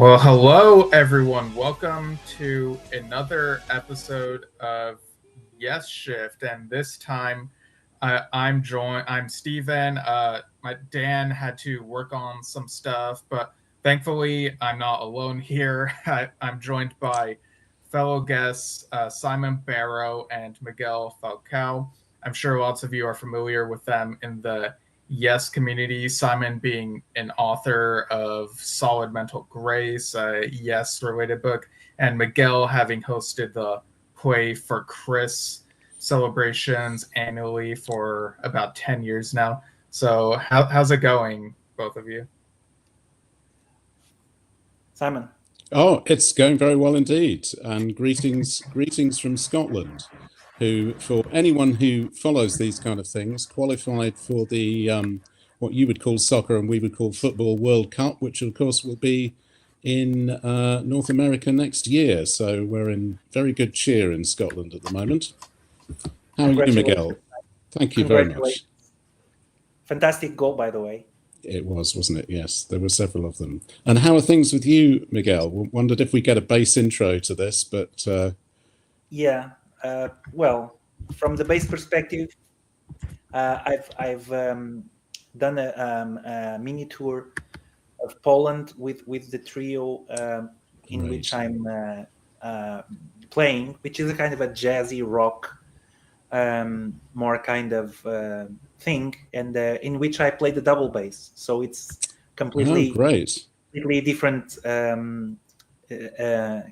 Well, hello everyone. Welcome to another episode of Yesshift, and this time I'm Steven. My Dan had to work on some stuff, but thankfully I'm not alone here. I'm joined by fellow guests Simon Barrow and Miguel Falcao. I'm sure lots of you are familiar with them in the Yes community. Simon being an author of Solid Mental Grace, a Yes related book, and Miguel having hosted the Play for Chris celebrations annually for about 10 years now. So how's it going, both of you? Simon. Oh, it's going very well indeed. And greetings from Scotland, who, for anyone who follows these kind of things, qualified for the what you would call soccer and we would call football World Cup, which of course will be in North America next year. So we're in very good cheer in Scotland at the moment. How are you, Miguel? Thank you very much. Fantastic goal, by the way. It was, wasn't it? Yes, there were several of them. And how are things with you, Miguel? Wondered if we get a bass intro to this, but yeah. Well, from the bass perspective, I've done a mini tour of Poland with the trio in which I'm playing, which is a kind of a jazzy rock, more kind of thing, and in which I play the double bass. So it's completely different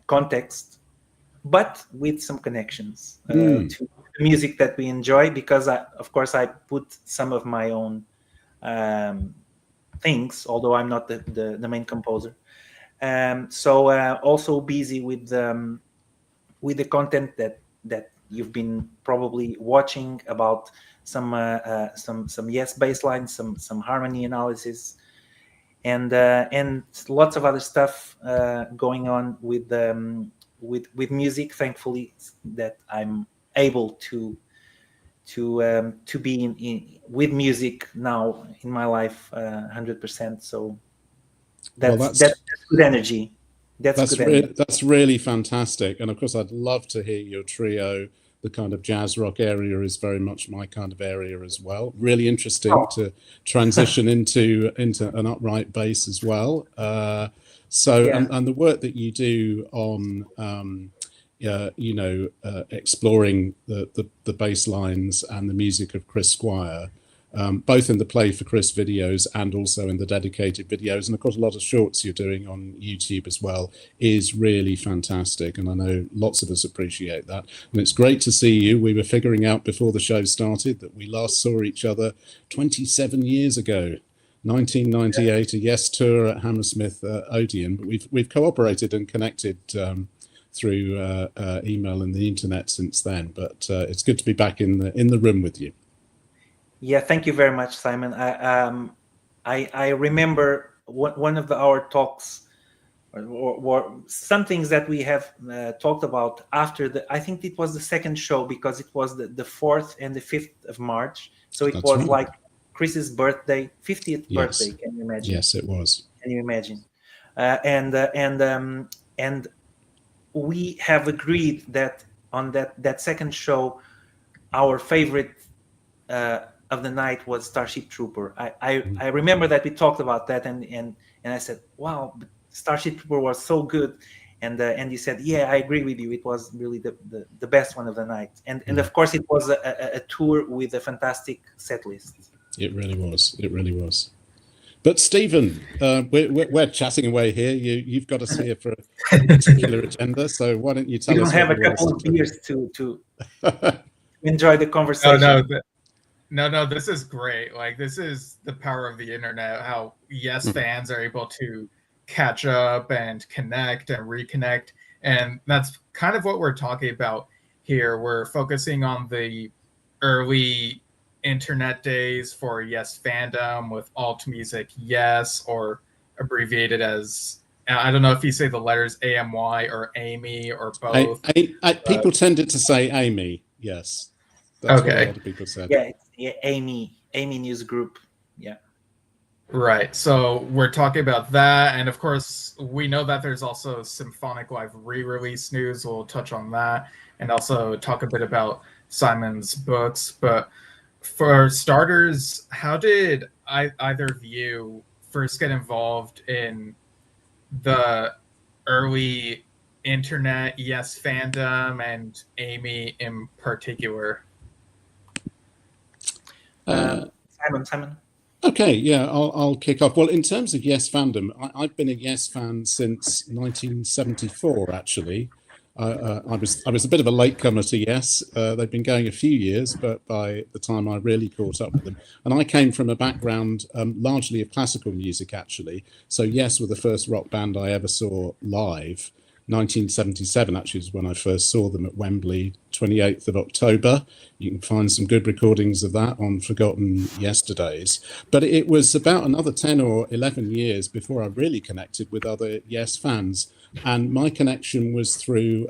context, but with some connections to the music that we enjoy, because of course I put some of my own things, although I'm not the main composer. So also busy with the content that you've been probably watching about some Yes bass lines, some harmony analysis, and lots of other stuff going on with music. Thankfully, that I'm able to be with music now in my life 100%. So that's good energy. That's really fantastic. And of course, I'd love to hear your trio. The kind of jazz rock area is very much my kind of area as well. Really interesting to transition into an upright bass as well. And the work that you do on exploring the bass lines and the music of Chris Squire, both in the Play for Chris videos and also in the dedicated videos, and of course a lot of shorts you're doing on YouTube as well, is really fantastic, and I know lots of us appreciate that. And it's great to see you. We were figuring out before the show started that we last saw each other 27 years ago, 1998, a Yes tour at Hammersmith Odeon, but we've cooperated and connected through email and the internet since then, but it's good to be back in the room with you. Yeah, thank you very much, Simon. I remember one of our talks, or some things that we have talked about after I think it was the second show, because it was the 4th and the 5th of March. So it was like Chris's birthday, 50th birthday. Can you imagine? Yes, it was. Can you imagine? And we have agreed that on that second show, our favorite of the night was Starship Trooper. I remember that we talked about that, and I said, wow, Starship Trooper was so good, and you said, yeah, I agree with you, it was really the best one of the night, and of course it was a tour with a fantastic set list. It really was. But Stephen, we're chatting away here. You've got us here for a particular agenda, so why don't you tell us? You don't have a couple of beers to enjoy the conversation. No, this is great. Like, this is the power of the internet, how Yes fans are able to catch up and connect and reconnect. And that's kind of what we're talking about here. We're focusing on the early internet days for Yes fandom with Alt.Music.Yes, or abbreviated as, I don't know if you say the letters AMY or Amy or both. People tended to say Amy, yes. That's what a lot of people said. Yeah, Amy News Group. Yeah. Right. So we're talking about that, and of course, we know that there's also Symphonic Live re-release news. We'll touch on that, and also talk a bit about Simon's books. But for starters, how did either of you first get involved in the early internet Yes fandom, and Amy in particular? Simon. Okay, yeah, I'll kick off. Well, in terms of Yes fandom, I've been a Yes fan since 1974. Actually, I was a bit of a latecomer to Yes. They've been going a few years, but by the time I really caught up with them, and I came from a background largely of classical music, actually. So Yes were the first rock band I ever saw live. 1977 actually is when I first saw them at Wembley, 28th of October. You can find some good recordings of that on Forgotten Yesterdays. But it was about another 10 or 11 years before I really connected with other Yes fans. And my connection was through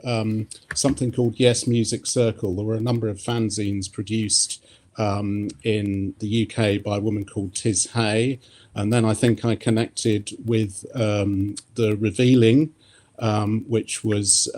something called Yes Music Circle. There were a number of fanzines produced in the UK by a woman called Tiz Hay. And then I think I connected with The Revealing, which was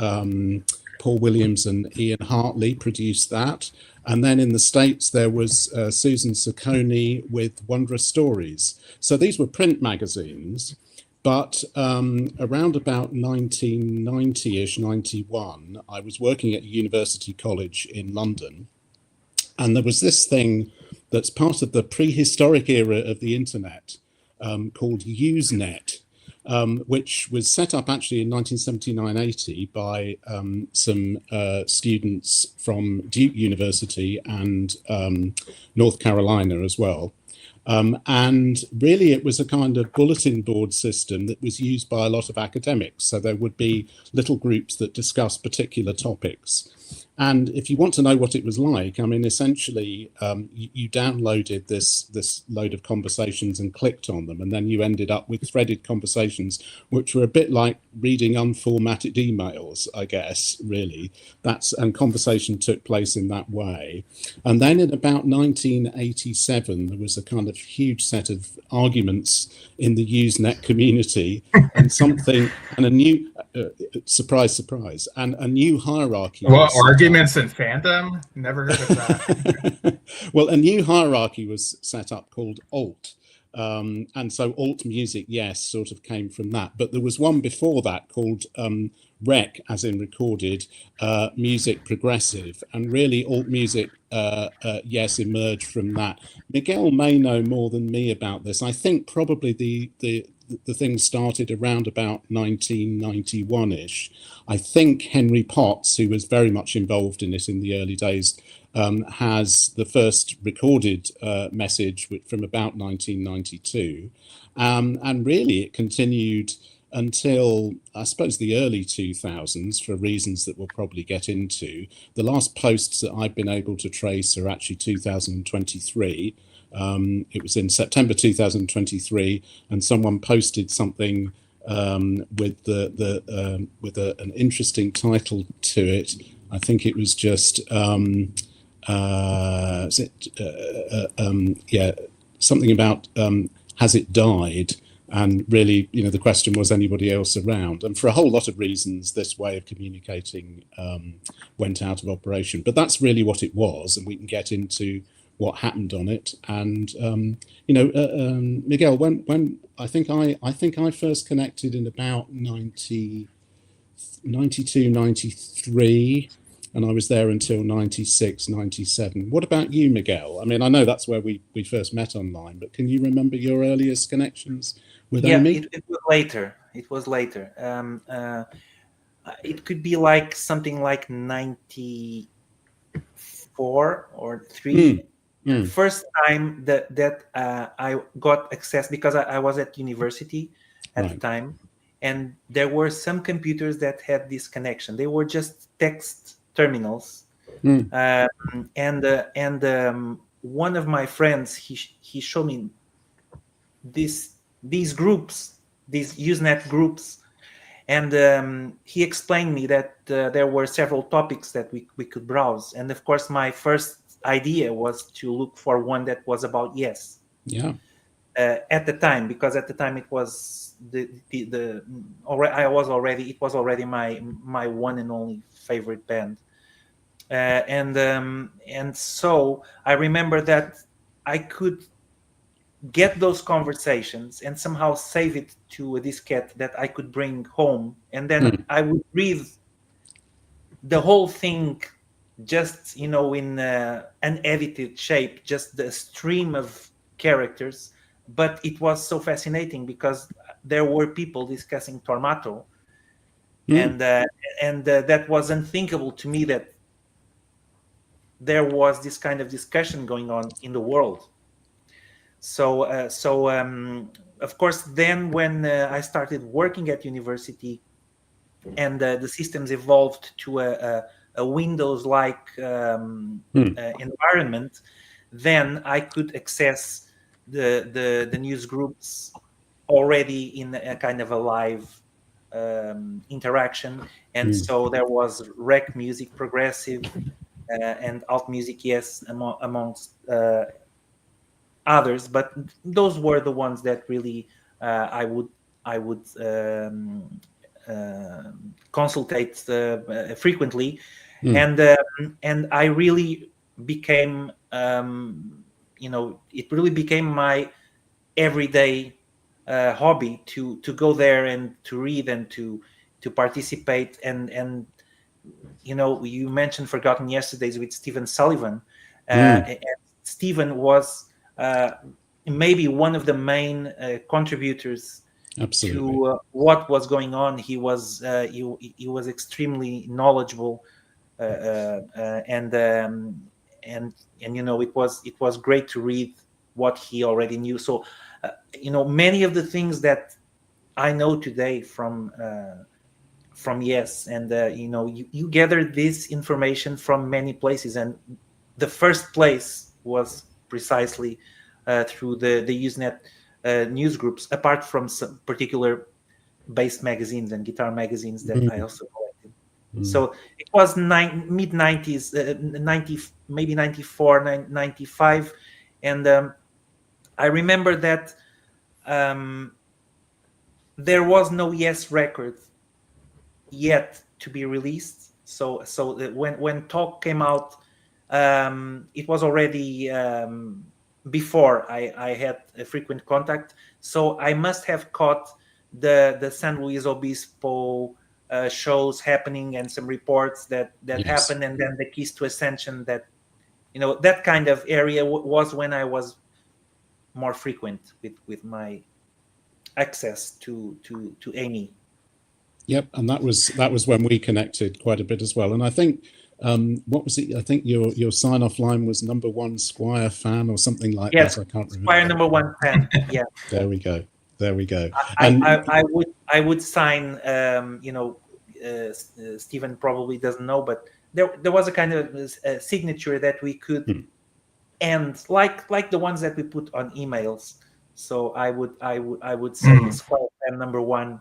Paul Williams and Ian Hartley produced that. And then in the States, there was Susan Saccone with Wondrous Stories. So these were print magazines. But around about 1990-ish, 91, I was working at a university college in London. And there was this thing that's part of the prehistoric era of the internet called Usenet. Which was set up actually in 1979-80 by some students from Duke University and North Carolina as well. And really it was a kind of bulletin board system that was used by a lot of academics. So there would be little groups that discuss particular topics. And if you want to know what it was like, I mean, essentially, you downloaded this load of conversations and clicked on them, and then you ended up with threaded conversations, which were a bit like reading unformatted emails, I guess, really. And conversation took place in that way. And then in about 1987, there was a kind of huge set of arguments in the Usenet community, and a new surprise, and a new hierarchy. What, arguments in fandom? Never heard of that. Well, a new hierarchy was set up called Alt. And so Alt.Music.Yes sort of came from that. But there was one before that called Rec, as in recorded, Music Progressive. And really Alt.Music.Yes emerged from that. Miguel may know more than me about this. I think probably the thing started around about 1991-ish. I think Henry Potts, who was very much involved in it in the early days, has the first recorded message from about 1992. And really it continued until, I suppose, the early 2000s, for reasons that we'll probably get into. The last posts that I've been able to trace are actually 2023. It was in September 2023, and someone posted something with an interesting title to it. I think it was just something about has it died? And really, the question was, anybody else around? And for a whole lot of reasons, this way of communicating went out of operation. But that's really what it was, and we can get into what happened on it. And Miguel, when I think I first connected in about 92, 93, and I was there until 96, 97. What about you, Miguel? I mean, I know that's where we first met online, but can you remember your earliest connections with Amy? It was later. It could be like something like 94 or 3. First time that I got access, because I was at university at the time, and there were some computers that had this connection. They were just text terminals, and one of my friends he showed me these groups, these Usenet groups, and he explained me that there were several topics that we could browse, and of course my first idea was to look for one that was about Yes. Yeah. at the time, because at the time it was it was already my one and only favorite band. And so I remember that I could get those conversations and somehow save it to a diskette that I could bring home, and then I would read the whole thing, just in an edited shape, just the stream of characters. But it was so fascinating because there were people discussing Tormato, and that was unthinkable to me, that there was this kind of discussion going on in the world. So of course, then when I started working at university, and the systems evolved to a Windows-like environment, then I could access the news groups already in a kind of a live interaction. And so there was Rec Music, Progressive, and Alt.Music.Yes, amongst others, but those were the ones that really I would consultate frequently, and I really became it really became my everyday hobby to go there and to read and to participate. And you mentioned Forgotten Yesterdays with Stephen Sullivan, and Stephen was maybe one of the main contributors to what was going on. He was extremely knowledgeable, and it was great to read what he already knew. So many of the things that I know today from Yes, and you gather this information from many places, and the first place was precisely through the Usenet news groups, apart from some particular bass magazines and guitar magazines that I also collected. So it was mid 90s, 90, maybe 94, 95, and I remember that there was no Yes record yet to be released. So when Talk came out, it was already before I had a frequent contact. So I must have caught the San Luis Obispo shows happening, and some reports that happened, and then the Keys to Ascension, that that kind of area was when I was more frequent with my access to Amy. Yep, and that was when we connected quite a bit as well. And I think what was it? I think your sign-off line was '1 Squire fan or something like that. I can't remember. Squire #1 fan. Yeah. There we go. I would sign. Stephen probably doesn't know, but there was a kind of signature that we could end, like the ones that we put on emails. So I would say Squire fan #1.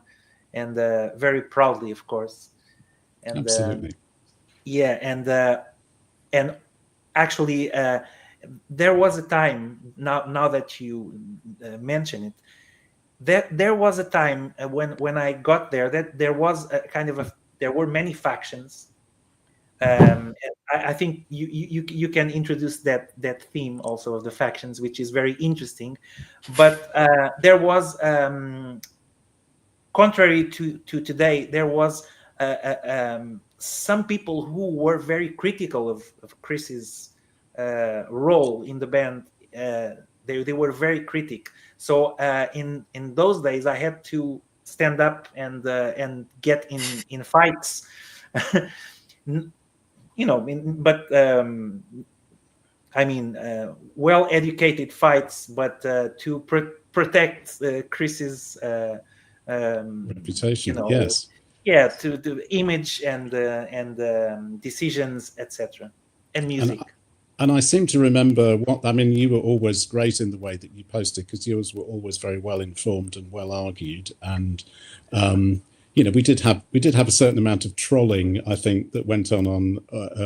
And very proudly, of course. And absolutely. And actually, there was a time, now that you mention it, that there was a time when I got there, that there was a kind of there were many factions. And I think you can introduce that theme also of the factions, which is very interesting. But there was, contrary to today, there was some people who were very critical of Chris's role in the band. They were very critic. So in those days, I had to stand up and get in fights. Well-educated fights, but to protect Chris's reputation. Yes. Yeah, to the image and decisions, etc., and music. And I seem to remember you were always great in the way that you posted, because yours were always very well informed and well argued. And we did have a certain amount of trolling, I think, that went on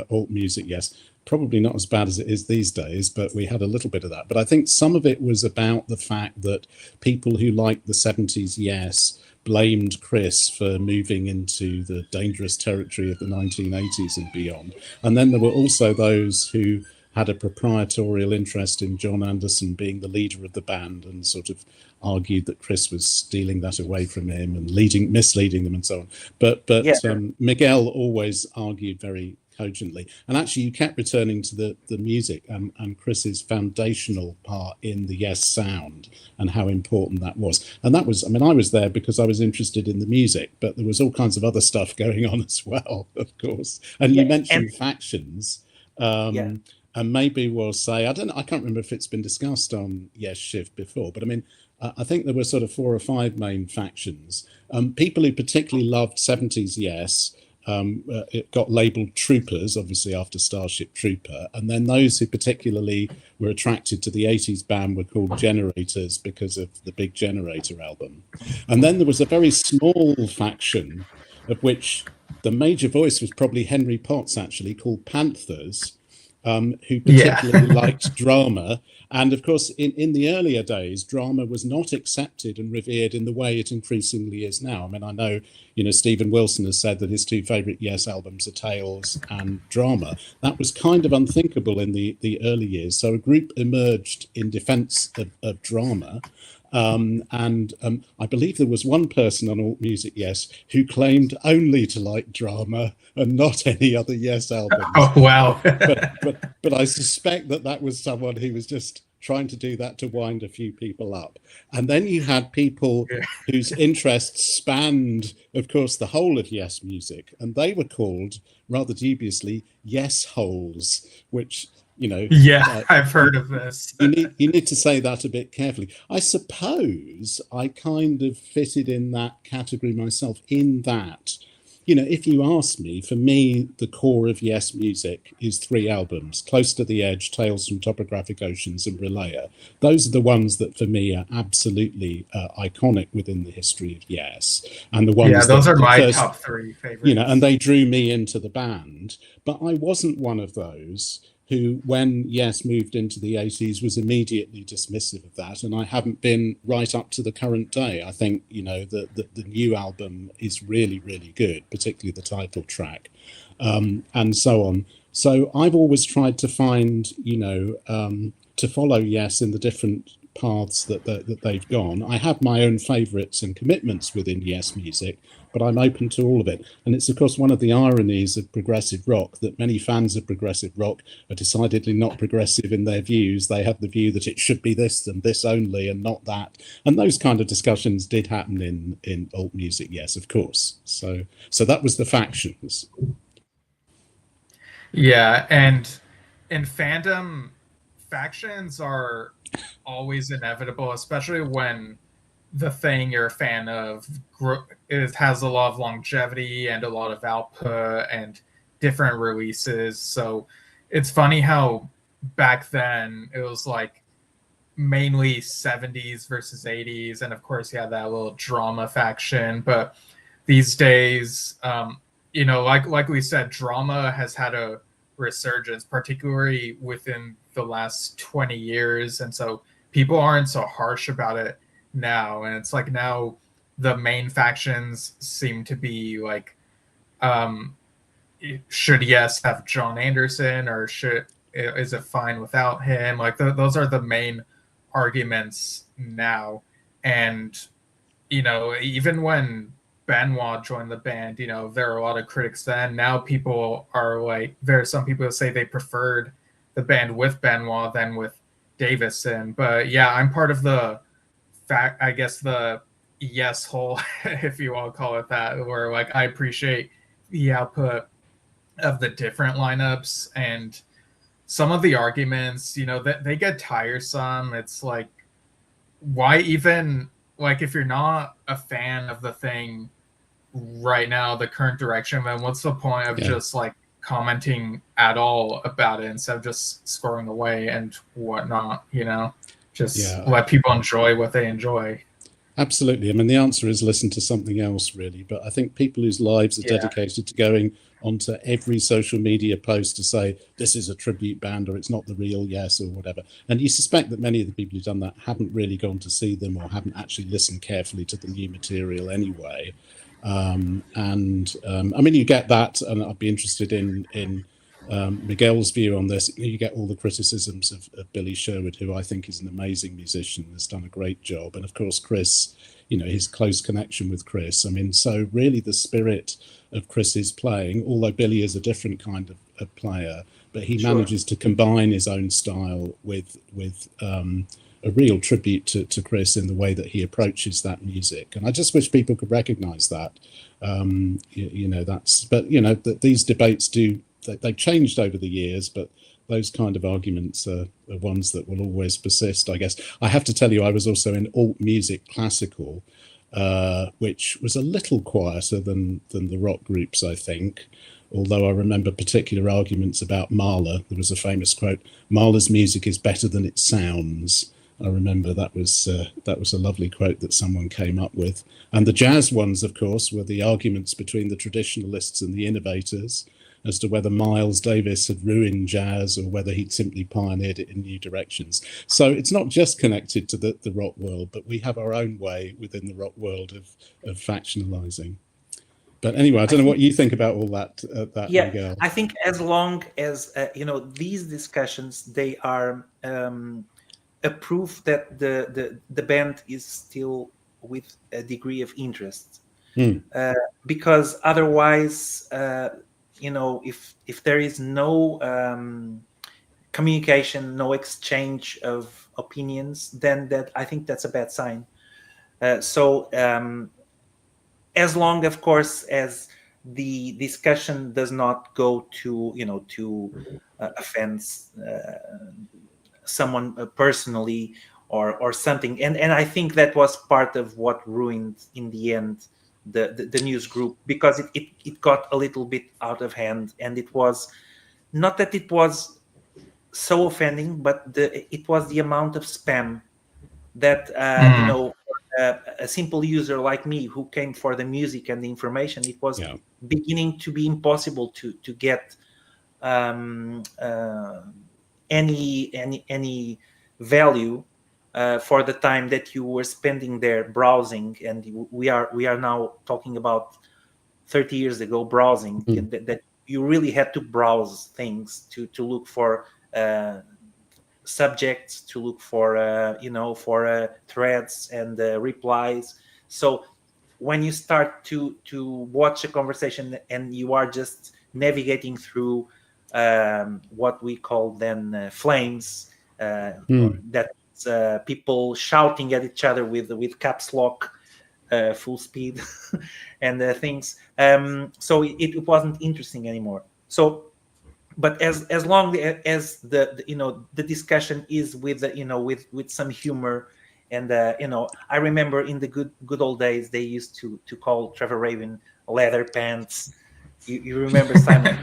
Alt.Music.Yes. probably not as bad as it is these days, but we had a little bit of that. But I think some of it was about the fact that people who liked the 70s Yes blamed Chris for moving into the dangerous territory of the 1980s and beyond. And then there were also those who had a proprietorial interest in John Anderson being the leader of the band and sort of argued that Chris was stealing that away from him and misleading them and so on. But Miguel always argued very cogently, and actually you kept returning to the music and Chris's foundational part in the Yes sound and how important that was. And that was, I mean, I was there because I was interested in the music, but there was all kinds of other stuff going on as well, of course. And you mentioned factions. And maybe we'll say, I can't remember if it's been discussed on Yesshift before, but I mean, I think there were sort of 4 or 5 main factions. People who particularly loved 70s Yes, it got labeled Troopers, obviously after Starship Trooper. And then those who particularly were attracted to the 80s band were called Generators because of the Big Generator album. And then there was a very small faction of which the major voice was probably Henry Potts, actually, called Panthers. Who particularly liked drama. And of course, in the earlier days, drama was not accepted and revered in the way it increasingly is now. I mean, I know, Stephen Wilson has said that his 2 favourite Yes albums are Tales and Drama. That was kind of unthinkable in the early years. So a group emerged in defence of drama. I believe there was one person on Alt.Music.Yes who claimed only to like drama and not any other Yes albums. Oh, wow. but I suspect that was someone who was just trying to do that to wind a few people up. And then you had people whose interests spanned, of course, the whole of Yes music, and they were called, rather dubiously, Yes holes, which... I've heard of this. you need to say that a bit carefully. I suppose I kind of fitted in that category myself, in that, if you ask me, for me, the core of Yes music is 3 albums: Close to the Edge, Tales from Topographic Oceans, and Relayer. Those are the ones that for me are absolutely iconic within the history of Yes. And the ones those are my top 3 favorites. And they drew me into the band. But I wasn't one of those who, when Yes moved into the 80s, was immediately dismissive of that. And I haven't been right up to the current day. I think, the new album is really, really good, particularly the title track, and so on. So I've always tried to find, to follow Yes in the different paths that they've gone. I have my own favourites and commitments within Yes music, but I'm open to all of it. And it's, of course, one of the ironies of progressive rock that many fans of progressive rock are decidedly not progressive in their views. They have the view that it should be this and this only and not that. And those kind of discussions did happen in Alt.Music.Yes, of course. So that was the factions. Yeah, and in fandom, factions are always inevitable, especially when the thing you're a fan of has a lot of longevity and a lot of output and different releases. So it's funny how back then it was like mainly 70s versus 80s, and of course you had that little drama faction. But these days, like we said, drama has had a resurgence, particularly within the last 20 years, and so people aren't so harsh about it now. And it's like now the main factions seem to be like, should Yes have John Anderson, or is it fine without him? Like those are the main arguments now. And even when Benoit joined the band, there are a lot of critics then. Now people are like, there are some people who say they preferred the band with Benoit than with Davison. But yeah, I'm part of the the Yes hole, if you want to call it that, where like I appreciate the output of the different lineups, and some of the arguments, that they get tiresome. It's like, why even, like, if you're not a fan of the thing right now, the current direction, then what's the point of just like commenting at all about it instead of just scoring away and whatnot? Let people enjoy what they enjoy. Absolutely. I mean, the answer is listen to something else, really. But I think people whose lives are dedicated to going onto every social media post to say this is a tribute band or it's not the real Yes or whatever. And you suspect that many of the people who've done that haven't really gone to see them or haven't actually listened carefully to the new material anyway. I mean, you get that, and I'd be interested in Miguel's view on this. You get all the criticisms of Billy Sherwood, who I think is an amazing musician, has done a great job, and of course Chris, his close connection with Chris. I mean, so really the spirit of Chris's playing, although Billy is a different kind of player, but he manages to combine his own style with a real tribute to Chris in the way that he approaches that music. And I just wish people could recognize that. These debates they've changed over the years, but those kind of arguments are ones that will always persist, I guess. I have to tell you, I was also in Alt.Music Classical, which was a little quieter than the rock groups, I think. Although I remember particular arguments about Mahler. There was a famous quote, "Mahler's music is better than it sounds." I remember that was a lovely quote that someone came up with. And the jazz ones, of course, were the arguments between the traditionalists and the innovators as to whether Miles Davis had ruined jazz or whether he'd simply pioneered it in new directions. So it's not just connected to the rock world, but we have our own way within the rock world of factionalizing. But anyway, I don't know what you think about all that. Miguel. I think as long as these discussions, they are a proof that the band is still with a degree of interest, because otherwise, if there is no communication, no exchange of opinions, then I think that's a bad sign. As long, of course, as the discussion does not go to offense someone personally or something, and I think that was part of what ruined in the end the news group, because it got a little bit out of hand, and it was not that it was so offending, but it was the amount of spam that a simple user like me who came for the music and the information, it was beginning to be impossible to get any value for the time that you were spending there browsing. And we are now talking about 30 years ago browsing, that you really had to browse things to look for subjects, to look for threads and replies. So when you start to watch a conversation and you are just navigating through what we call then flames, that's people shouting at each other with caps lock, full speed, and things. So it wasn't interesting anymore. So. But as long as the discussion is with with some humor, and I remember in the good old days they used to call Trevor Rabin leather pants. You remember, Simon?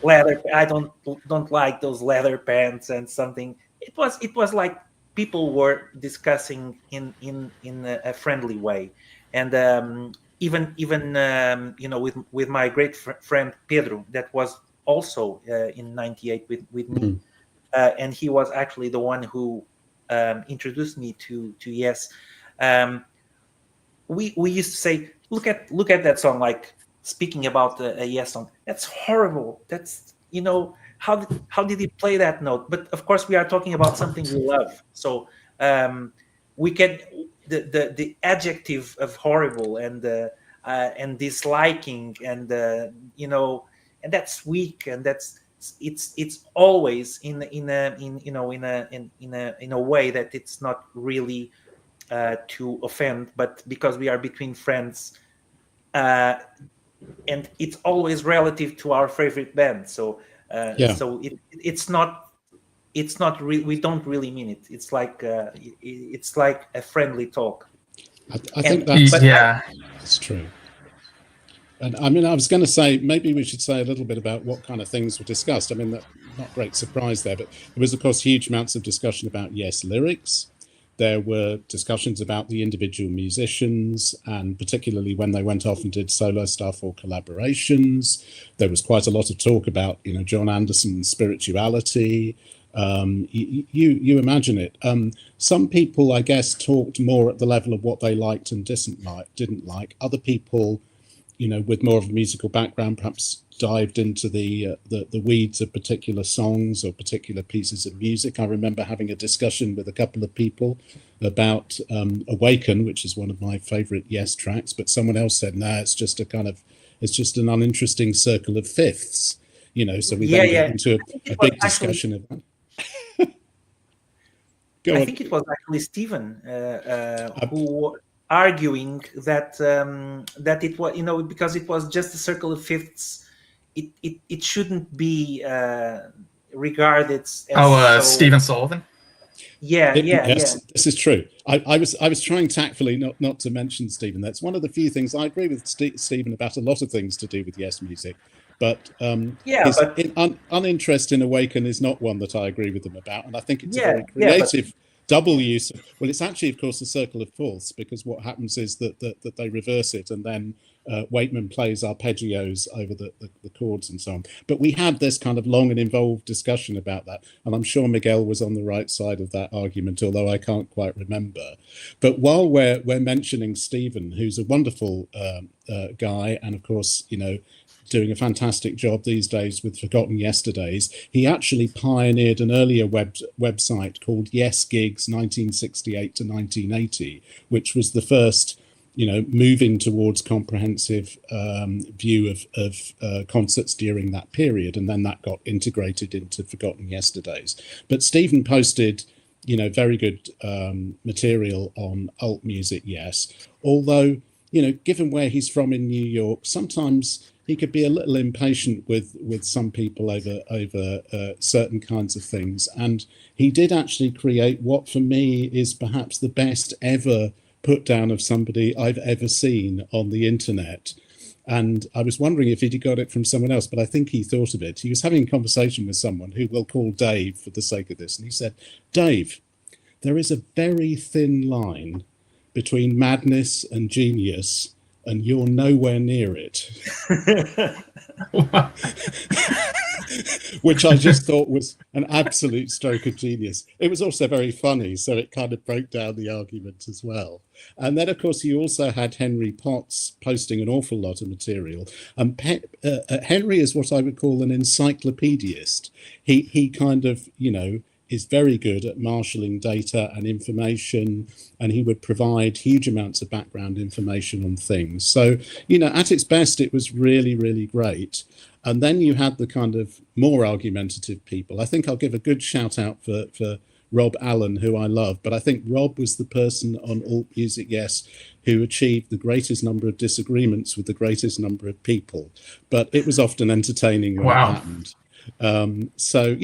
Leather. I don't like those leather pants and something. It was like people were discussing in a friendly way, and even with my great friend Pedro, that was also in '98 with me, and he was actually the one who introduced me to Yes. We used to say, look at that song, like speaking about a Yes song. That's horrible. That's how did he play that note? But of course we are talking about something we love. So we can the adjective of horrible and disliking and and that's weak, and it's always in a way that it's not really to offend, but because we are between friends, and it's always relative to our favorite band. So so it's not we don't really mean it. It's like a friendly talk. I think that's true. And I mean, I was going to say, maybe we should say a little bit about what kind of things were discussed. I mean, not great surprise there, but there was, of course, huge amounts of discussion about Yes lyrics. There were discussions about the individual musicians, and particularly when they went off and did solo stuff or collaborations. There was quite a lot of talk about, John Anderson's spirituality. You imagine it. Some people, I guess, talked more at the level of what they liked and didn't like. Other people, with more of a musical background, perhaps dived into the weeds of particular songs or particular pieces of music. I remember having a discussion with a couple of people about Awaken, which is one of my favorite Yes tracks, but someone else said, no, it's just an uninteresting circle of fifths, so we then got into a big discussion of that. I think it was actually Stephen who arguing that that it was, because it was just a circle of fifths, it shouldn't be regarded as Stephen Sullivan. Yes, this is true. I was trying tactfully not to mention Stephen. That's one of the few things I agree with Stephen about a lot of things to do with Yes Music, but his uninterest in Awaken is not one that I agree with him about, and I think it's a very creative double use. Well, it's actually, of course, a circle of fourths, because what happens is that they reverse it, and then Wakeman plays arpeggios over the chords and so on. But we had this kind of long and involved discussion about that, and I'm sure Miguel was on the right side of that argument, although I can't quite remember. But while we're mentioning Stephen, who's a wonderful guy, and of course, doing a fantastic job these days with Forgotten Yesterdays, he actually pioneered an earlier website called Yes Gigs 1968 to 1980, which was the first, moving towards comprehensive view of concerts during that period, and then that got integrated into Forgotten Yesterdays. But Stephen posted, very good material on Alt.Music.Yes, although, given where he's from in New York, sometimes he could be a little impatient with some people over certain kinds of things. And he did actually create what for me is perhaps the best ever put down of somebody I've ever seen on the internet. And I was wondering if he'd got it from someone else, but I think he thought of it. He was having a conversation with someone who we'll call Dave for the sake of this. And he said, Dave, there is a very thin line between madness and genius, and you're nowhere near it. Which I just thought was an absolute stroke of genius. It was also very funny, so it kind of broke down the argument as well. And then, of course, you also had Henry Potts posting an awful lot of material. Henry is what I would call an encyclopedist. He kind of, is very good at marshalling data and information, and he would provide huge amounts of background information on things. So, at its best, it was really, really great. And then you had the kind of more argumentative people. I think I'll give a good shout out for Rob Allen, who I love, but I think Rob was the person on Alt.Music.Yes who achieved the greatest number of disagreements with the greatest number of people. But it was often entertaining when it happened. So,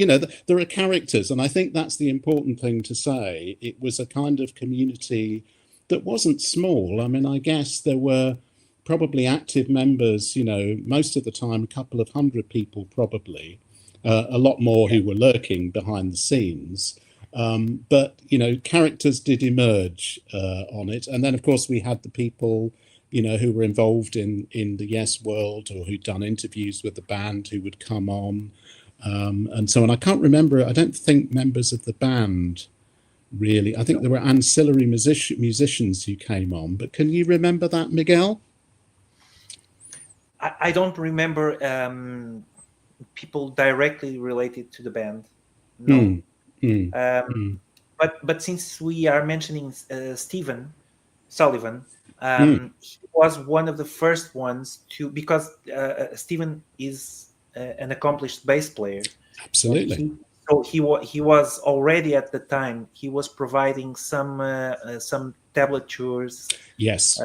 there are characters, and I think that's the important thing to say. It was a kind of community that wasn't small. I mean, I guess there were probably active members, most of the time, a couple of hundred people, probably, a lot more who were lurking behind the scenes. But, characters did emerge on it. And then, of course, we had the people, who were involved in the Yes world, or who'd done interviews with the band, who would come on, and so on. I can't remember, I don't think members of the band really. I think there were ancillary musicians who came on, but can you remember that, Miguel? I don't remember people directly related to the band. No. But since we are mentioning Stephen Sullivan, he was one of the first ones to, because Stephen is an accomplished bass player. Absolutely. So he was already at the time. He was providing some tablatures. Yes.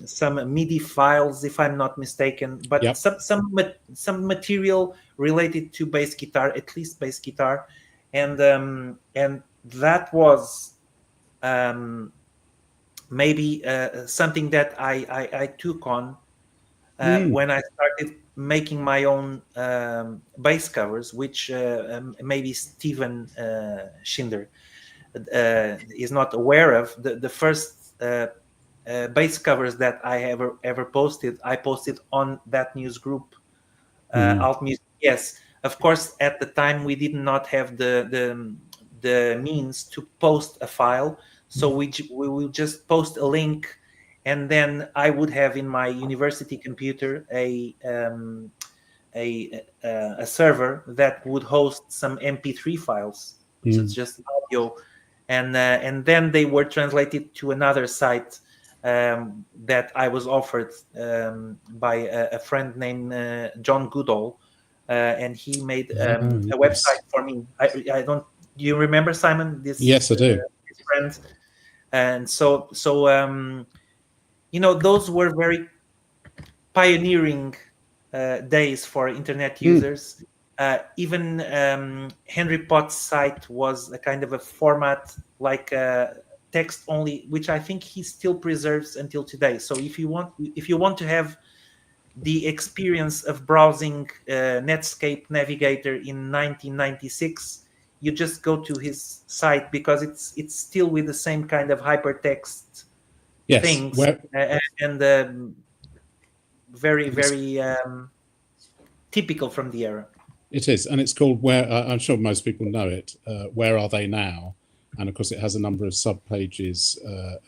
Some MIDI files, if I'm not mistaken. But some material related to bass guitar, at least bass guitar, and that was maybe something that I took on when I started making my own bass covers, which maybe Steven Schinder is not aware of, the first bass covers that I ever posted, I posted on that news group, Alt.Music.Yes. Of course, at the time we did not have the means to post a file, so we will just post a link, and then I would have in my university computer a server that would host some MP3 files. So it's just audio, and then they were translated to another site that I was offered by a friend named John Goodall, and he made a website for me. I don't. Do you remember, Simon? Yes, I do. This friend, and so those were very pioneering days for internet users. Even Henry Potts' site was a kind of a format like text only, which I think he still preserves until today. So if you want to have the experience of browsing Netscape Navigator in 1996, you just go to his site, because it's still with the same kind of hypertext things, and very typical from the era. It is, and it's called Where. I'm sure most people know it. Where Are They Now? And of course, it has a number of sub-pages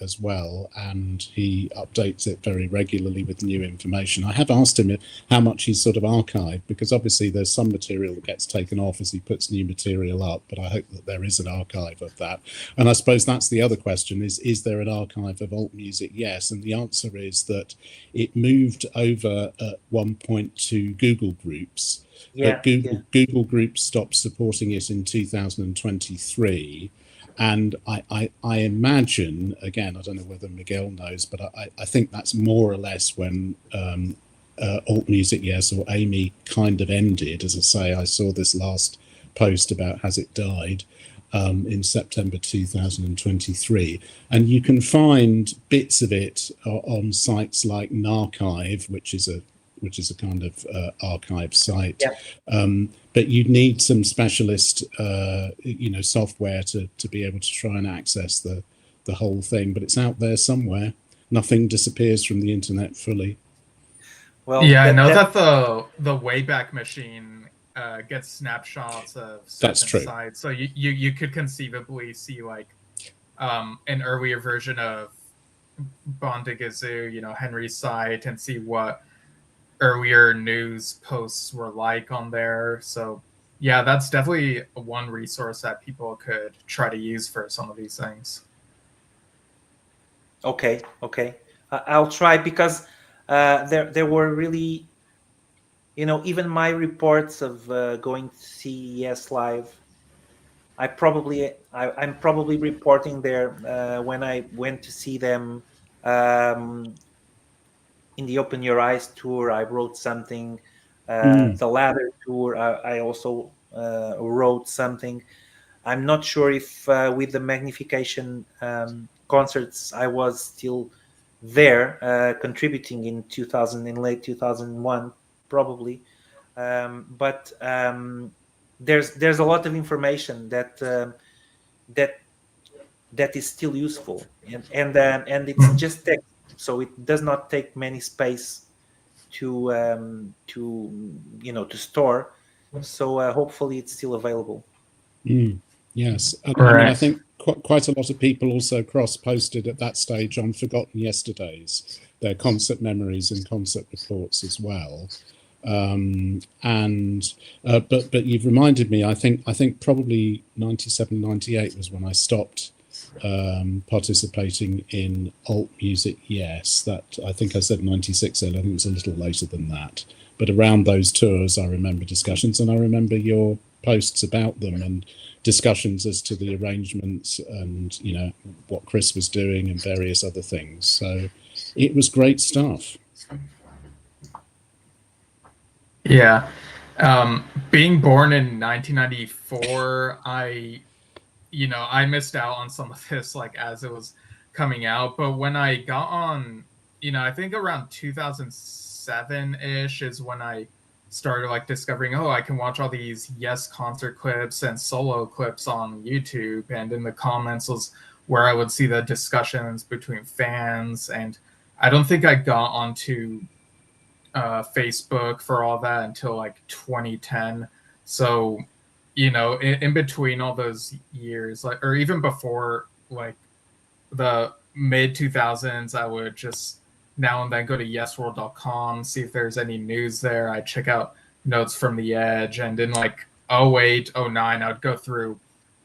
as well, and he updates it very regularly with new information. I have asked him how much he's sort of archived, because obviously there's some material that gets taken off as he puts new material up, but I hope that there is an archive of that. And I suppose that's the other question, is there an archive of Alt.Music.Yes? And the answer is that it moved over at one point to Google Groups, but Google Groups stopped supporting it in 2023. And I imagine, again, I don't know whether Miguel knows, but I think that's more or less when Alt.Music.Yes or Amy kind of ended. As I say, I saw this last post about has it died in September 2023. And you can find bits of it on sites like Narchive, which is a kind of archive site. But you'd need some specialist, software to be able to try and access the whole thing. But it's out there somewhere. Nothing disappears from the internet fully. Well, yeah, I know that the Wayback Machine gets snapshots of certain sites, so you could conceivably see like an earlier version of Bondigazoo, Henry's site, and see what earlier news posts were like on there. So yeah, that's definitely one resource that people could try to use for some of these things. Okay. I'll try, because there were really, even my reports of going to see Yes live, I'm probably reporting there when I went to see them in the Open Your Eyes tour. I wrote something. The Ladder tour, I also wrote something. I'm not sure if with the Magnification concerts I was still there contributing in late 2001 probably, but there's a lot of information that is still useful, and it's just text, so it does not take many space to store. So hopefully it's still available. Yes, I think quite a lot of people also cross-posted at that stage on Forgotten Yesterdays, their concert memories and concert reports as well. But you've reminded me, I think probably 97, 98 was when I stopped participating in Alt.Music.Yes. That, I think I said 96 earlier, I think it was a little later than that. But around those tours, I remember discussions, and I remember your posts about them and discussions as to the arrangements and, what Chris was doing and various other things. So it was great stuff. Yeah. Being born in 1994, I missed out on some of this like as it was coming out. But when I got on, I think around 2007-ish is when I started like discovering, oh, I can watch all these Yes concert clips and solo clips on YouTube, and in the comments was where I would see the discussions between fans. And I don't think I got onto Facebook for all that until like 2010. So, you know, in between all those years, like, or even before, like the mid 2000s, I would just now and then go to yesworld.com, see if there's any news there. I'd check out Notes from the Edge, and in like 08, 09, I'd go through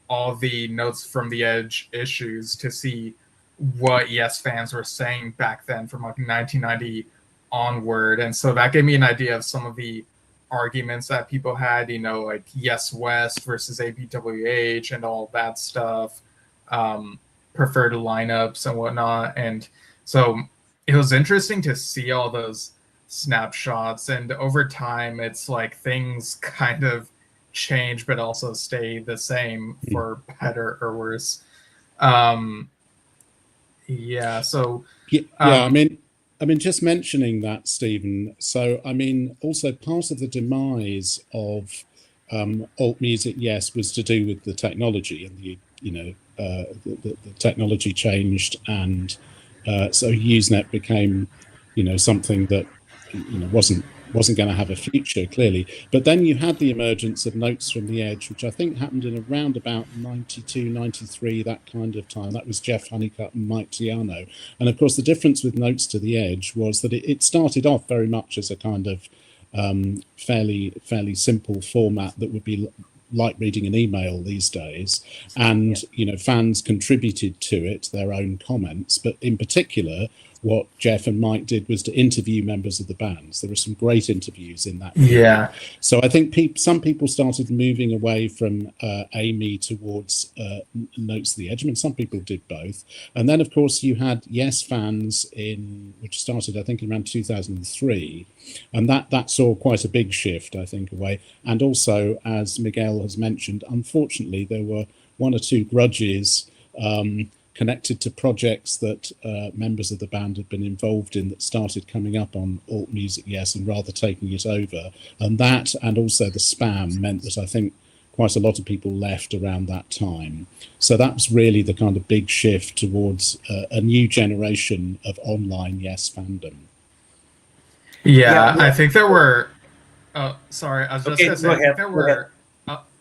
all the Notes from the Edge issues to see what Yes fans were saying back then from like 1990 onward. And so that gave me an idea of some of the arguments that people had, you know, like Yes West versus ABWH and all that stuff, preferred lineups and whatnot. And so it was interesting to see all those snapshots. And over time, it's like things kind of change, but also stay the same for better or worse. Yeah. So I mean, just mentioning that, Stephen. So, I mean, also part of the demise of Alt.Music.Yes was to do with the technology, and the technology changed, and so Usenet became, something that wasn't going to have a future, clearly. But then you had the emergence of Notes from the Edge, which I think happened in around about 92, 93, that kind of time. That was Jeff Honeycutt and Mike Tiano. And of course, the difference with Notes to the Edge was that it started off very much as a kind of fairly simple format that would be like reading an email these days, and fans contributed to it their own comments, but in particular what Jeff and Mike did was to interview members of the bands. There were some great interviews in that video. Yeah. So I think some people started moving away from Amy towards Notes to the Edge. I mean, some people did both. And then, of course, you had Yes fans which started, I think, around 2003. And that saw quite a big shift, I think, away. And also, as Miguel has mentioned, unfortunately, there were one or two grudges connected to projects that members of the band had been involved in that started coming up on Alt.Music.Yes and rather taking it over. And that, and also the spam, meant that I think quite a lot of people left around that time. So that was really the kind of big shift towards a new generation of online Yes fandom. Yeah, I think there were, sorry, I was just going to say, I think there were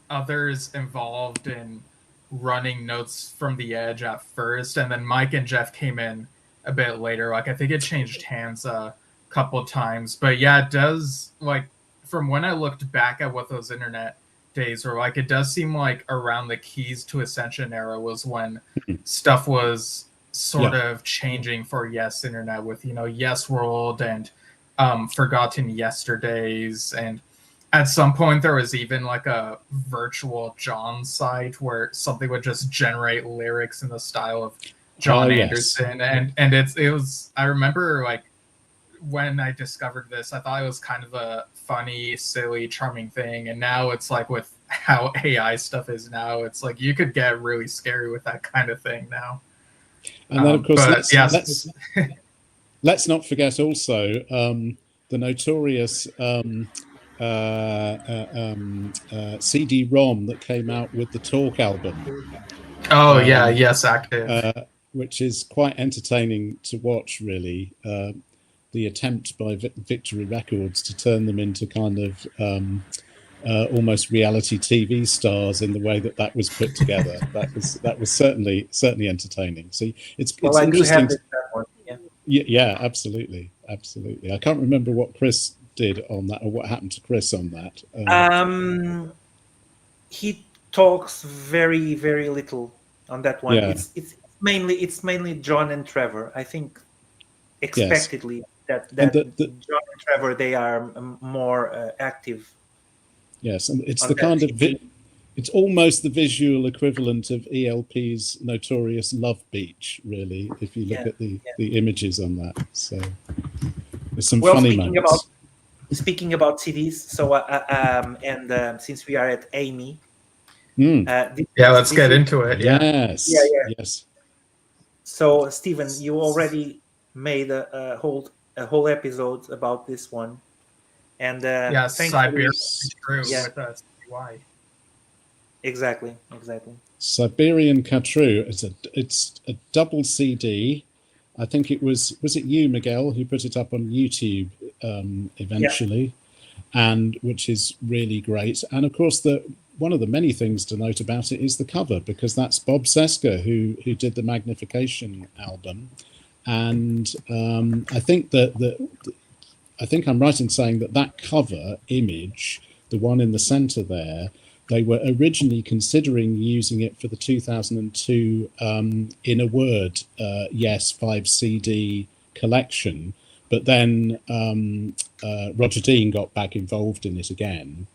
others involved in running Notes from the Edge at first, and then Mike and Jeff came in a bit later. Like, I think it changed hands a couple of times, but yeah, it does, like, from when I looked back at what those internet days were like, it does seem like around the Keys to Ascension era was when stuff was sort of changing for Yes Internet with, Yes World and Forgotten Yesterdays, and at some point there was even like a virtual John site where something would just generate lyrics in the style of John Anderson. And it was, I remember, like, when I discovered this, I thought it was kind of a funny, silly, charming thing. And now it's like, with how AI stuff is now, it's like you could get really scary with that kind of thing now. And then, of course, let's not forget also the notorious CD-ROM that came out with the Talk album. Oh yeah, Yes Active, which is quite entertaining to watch, really. The attempt by Victory Records to turn them into kind of almost reality TV stars in the way that was put together. that was certainly entertaining. So it's interesting. Yeah, absolutely. I can't remember what Chris did on that, or what happened to Chris on that. He talks very, very little on that one. Yeah. It's mainly John and Trevor. I think expectedly that John and Trevor, they are more active. Yes, and it's the kind of it's almost the visual equivalent of ELP's notorious Love Beach, really, if you look at the images on that. So there's some funny moments. Speaking about CDs, so and since we are at Amy, let's get into it. Yes. So Stephen, you already made a whole episode about this one. And Yeah, thankfully, Siberian True yeah, with a CY. exactly. Siberian Katru. It's a double CD. I think it was it you, Miguel, who put it up on YouTube eventually, and which is really great. And of course, one of the many things to note about it is the cover, because that's Bob Sesker who did the Magnification album, and I think I think I'm right in saying that cover image, the one in the center there, they were originally considering using it for the 2002 In a Word Yes 5 CD collection, but then Roger Dean got back involved in it again.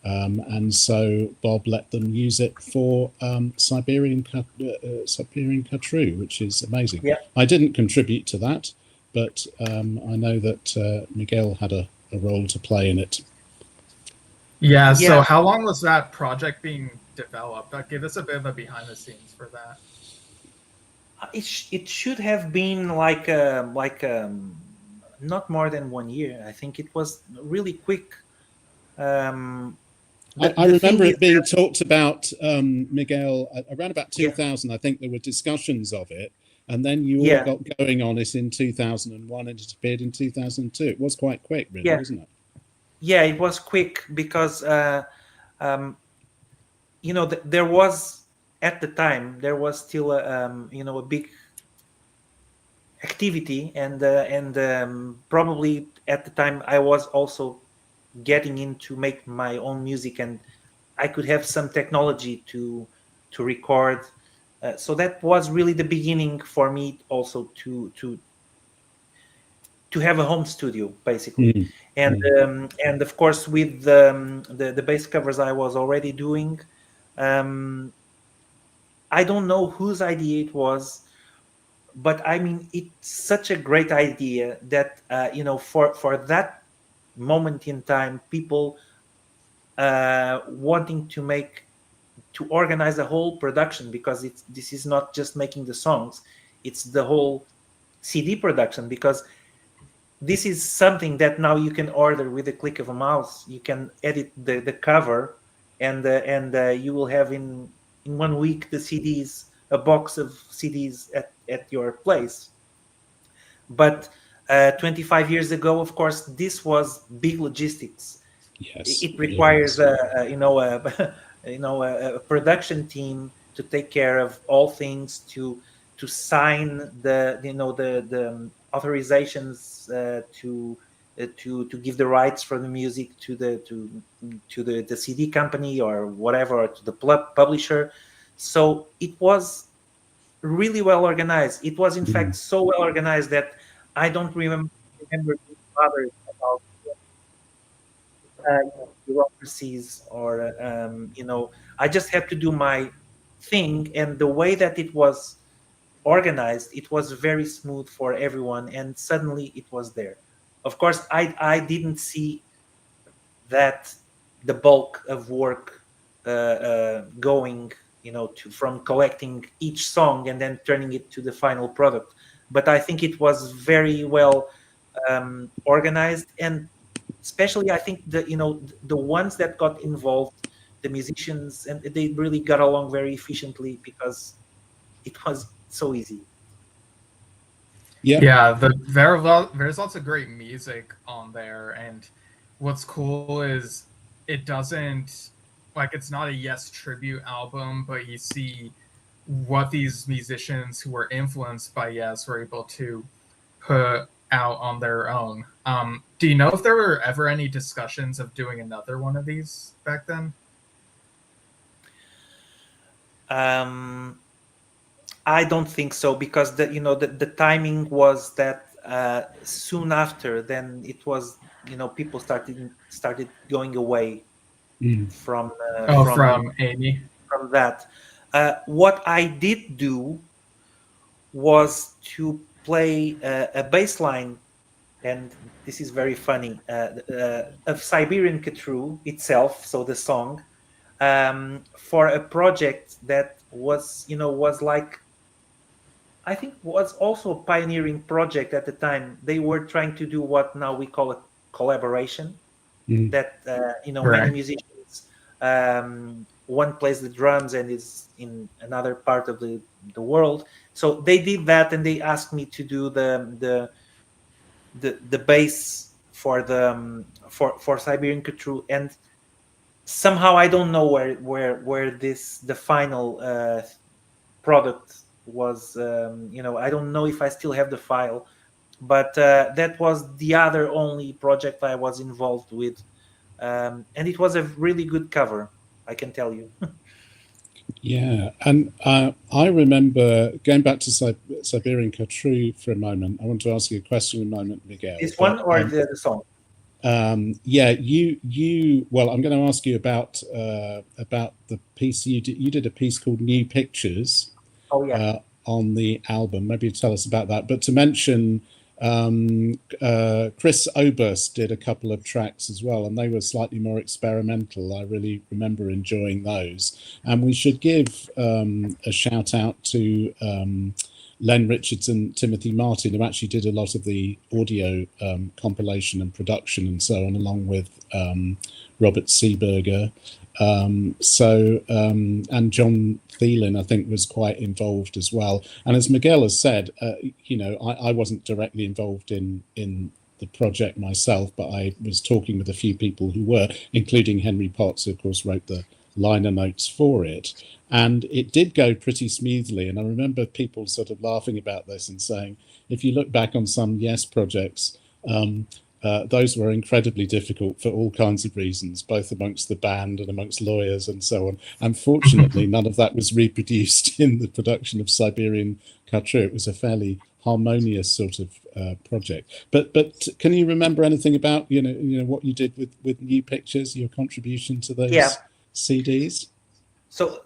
And so Bob let them use it for Siberian Katru, which is amazing. Yeah. I didn't contribute to that, but I know that Miguel had a role to play in it. Yeah, so Yeah. how long was that project being developed? Give us a bit of a behind the scenes for that. It should have been like not more than 1 year. I think it was really quick. I The thing remember is it being that, talked about, Miguel, around about yeah, 2000. I think there were discussions of it, and then you all yeah, got going on it in 2001, and it appeared in 2002. It was quite quick, really, yeah, wasn't it? yeah. It was quick because um, there was, at the time, there was still a big activity, and probably at the time I was also getting into make my own music, and I could have some technology to record. So that was really the beginning for me also to have a home studio, basically. Mm. And of course, with the bass covers I was already doing, um, I don't know whose idea it was, but I mean, it's such a great idea that for that moment in time, people wanting to organize a whole production, because this is not just making the songs, it's the whole CD production, because this is something that now you can order with a click of a mouse. You can edit the cover, and you will have in 1 week the CDs, a box of CDs at your place. But 25 years ago, of course, this was big logistics. Yes, It it requires was. a production team to take care of all things, to sign the authorizations, to give the rights for the music to the CD company or whatever, or to the publisher. So it was really well organized. It was in fact so well organized that I don't remember being bothered about bureaucracies, or I just had to do my thing, and the way that it was organized, it was very smooth for everyone, and suddenly it was there. Of course, I didn't see that the bulk of work going, to from collecting each song and then turning it to the final product. But I think it was very well organized, and especially I think the ones that got involved, the musicians, and they really got along very efficiently because it was so easy. Yeah. Yeah, there's lots of great music on there, and what's cool is it doesn't like it's not a Yes tribute album, but you see what these musicians who were influenced by Yes were able to put out on their own. Do you know if there were ever any discussions of doing another one of these back then? um I don't think so, because the timing was that soon after, then it was, people started going away Mm. from uh, Oh, from from Amy. from that. What I did do was to play a bass line, and this is very funny, of Siberian Katru itself, so the song, for a project that was like, I think was also a pioneering project at the time. They were trying to do what now we call a collaboration. that Right. many musicians, one plays the drums and is in another part of the world. So they did that, and they asked me to do the bass for the for Siberian Khatru. And somehow I don't know where the final product was. I don't know if I still have the file, but that was the other only project I was involved with, and it was a really good cover, I can tell you. Yeah, and I remember going back to Siberian Khatru for a moment. I want to ask you a question in a moment, Miguel. This one or the song? Yeah, well, I'm going to ask you about the piece you did. You did a piece called New Pictures. Oh yeah. On the album. Maybe tell us about that. But to mention, Chris Oberst did a couple of tracks as well, and they were slightly more experimental. I really remember enjoying those. And we should give a shout out to Len Richardson, Timothy Martin, who actually did a lot of the audio compilation and production and so on, along with Robert Seeberger. And John Thielen, I think, was quite involved as well. And as Miguel has said, I wasn't directly involved in the project myself, but I was talking with a few people who were, including Henry Potts, who of course wrote the liner notes for it. And it did go pretty smoothly. And I remember people sort of laughing about this and saying, if you look back on some Yes projects, those were incredibly difficult for all kinds of reasons, both amongst the band and amongst lawyers and so on. Unfortunately, none of that was reproduced in the production of Siberian Khatru. It was a fairly harmonious sort of project. But can you remember anything about what you did with New Pictures, your contribution to those CDs? So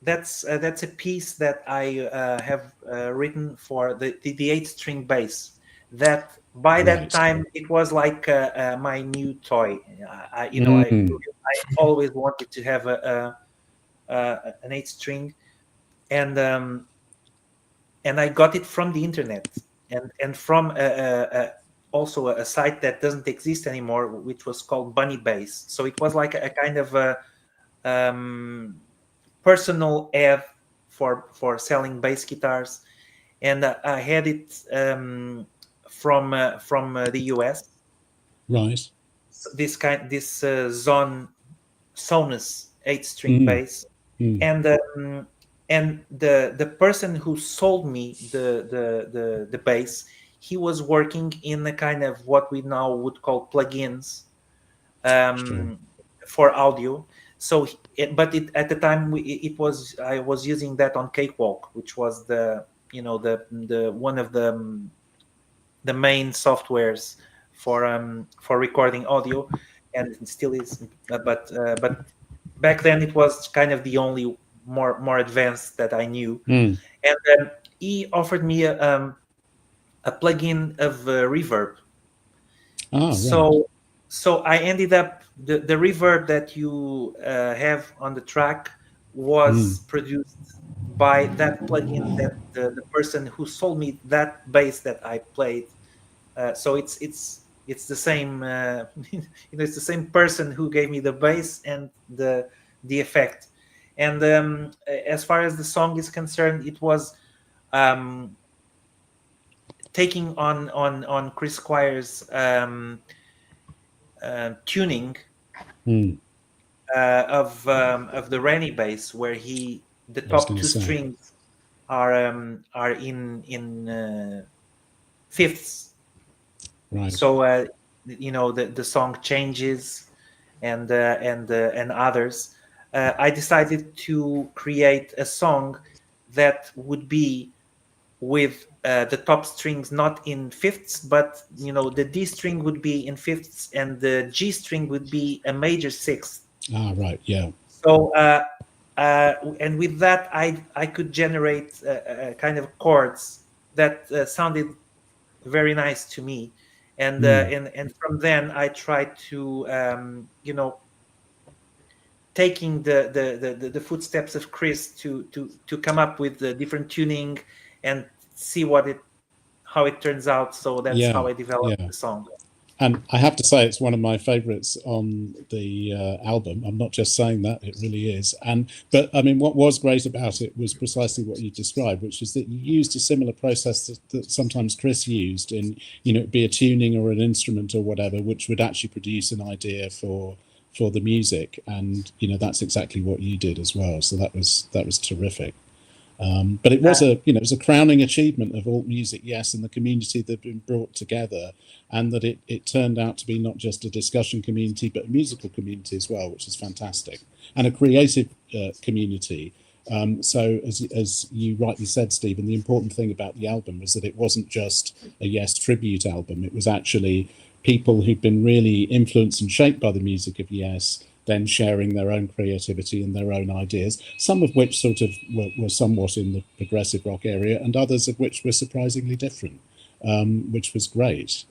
that's a piece that I have written for the 8-string bass. That by that time it was like my new toy. I always wanted to have an 8-string, and I got it from the internet and from also a site that doesn't exist anymore, which was called Bunny Bass. So it was like a kind of a personal ad for selling bass guitars, and I had it from the US. Right. So this Sonus 8-string bass, and the person who sold me the bass, he was working in a kind of what we now would call plugins for audio. So, at the time I was using that on Cakewalk, which was the one of the main softwares for recording audio, and it still is. But back then it was kind of the only more advanced that I knew. And he offered me a plugin of reverb. So I ended up the reverb that you have on the track was produced by that plugin that the person who sold me that bass that I played. So it's the same it's the same person who gave me the bass and the effect. And as far as the song is concerned, it was taking on Chris Squire's tuning of the Rennie bass, where the top two strings are in fifths. Right. So the song changes and others. I decided to create a song that would be with the top strings not in fifths, but the D string would be in fifths and the G string would be a major sixth. Right, yeah. So and with that I could generate kind of chords that sounded very nice to me, and from then I tried to taking the footsteps of Chris to come up with the different tuning and see how it turns out. So that's how I developed the song. And I have to say, it's one of my favourites on the album. I'm not just saying that; it really is. But I mean, what was great about it was precisely what you described, which is that you used a similar process that sometimes Chris used in, it'd be a tuning or an instrument or whatever, which would actually produce an idea for the music, and that's exactly what you did as well. So that was terrific. But it was it was a crowning achievement of Alt.Music.Yes and the community that had been brought together, and that it turned out to be not just a discussion community, but a musical community as well, which is fantastic, and a creative community. So as you rightly said, Stephen, the important thing about the album was that it wasn't just a Yes tribute album. It was actually people who'd been really influenced and shaped by the music of Yes, then sharing their own creativity and their own ideas, some of which sort of were somewhat in the progressive rock area, and others of which were surprisingly different, which was great.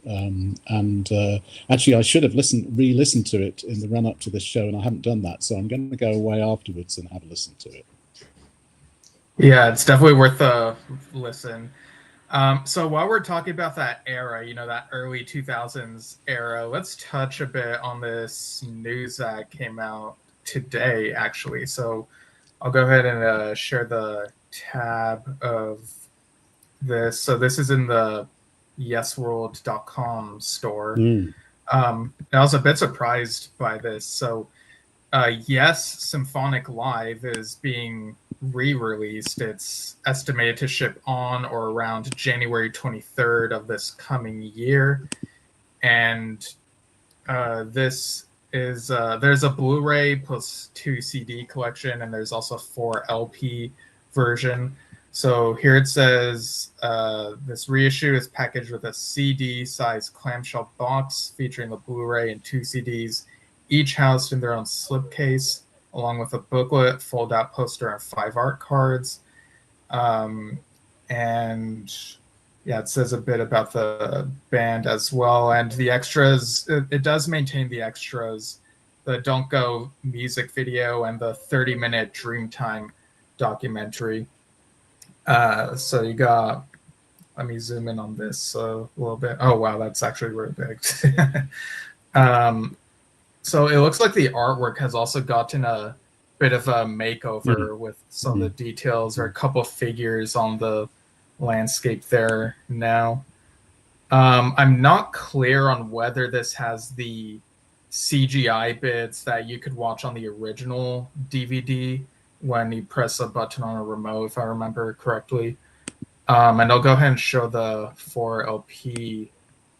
Actually, I should have re-listened to it in the run-up to this show, and I haven't done that, so I'm going to go away afterwards and have a listen to it. Yeah, it's definitely worth a listen. So while we're talking about that era, that early 2000s era, let's touch a bit on this news that came out today, actually. So I'll go ahead and share the tab of this. So this is in the yesworld.com store. I was a bit surprised by this. So Yes, Symphonic Live is being re-released. It's estimated to ship on or around January 23rd of this coming year. And this is there's a Blu-ray plus 2 CD collection, and there's also 4 LP version. So here it says this reissue is packaged with a CD-sized clamshell box featuring the Blu-ray and 2 CDs, each housed in their own slipcase, along with a booklet, fold-out poster, and 5 art cards. And yeah, it says a bit about the band as well. And the extras, it does maintain the extras, the Don't Go music video and the 30-minute Dreamtime documentary. So you got, let me zoom in on this a little bit. Oh, wow, that's actually really big. So it looks like the artwork has also gotten a bit of a makeover with some of the details, or a couple of figures on the landscape there now. I'm not clear on whether this has the CGI bits that you could watch on the original DVD when you press a button on a remote, if I remember correctly. And I'll go ahead and show the 4 LP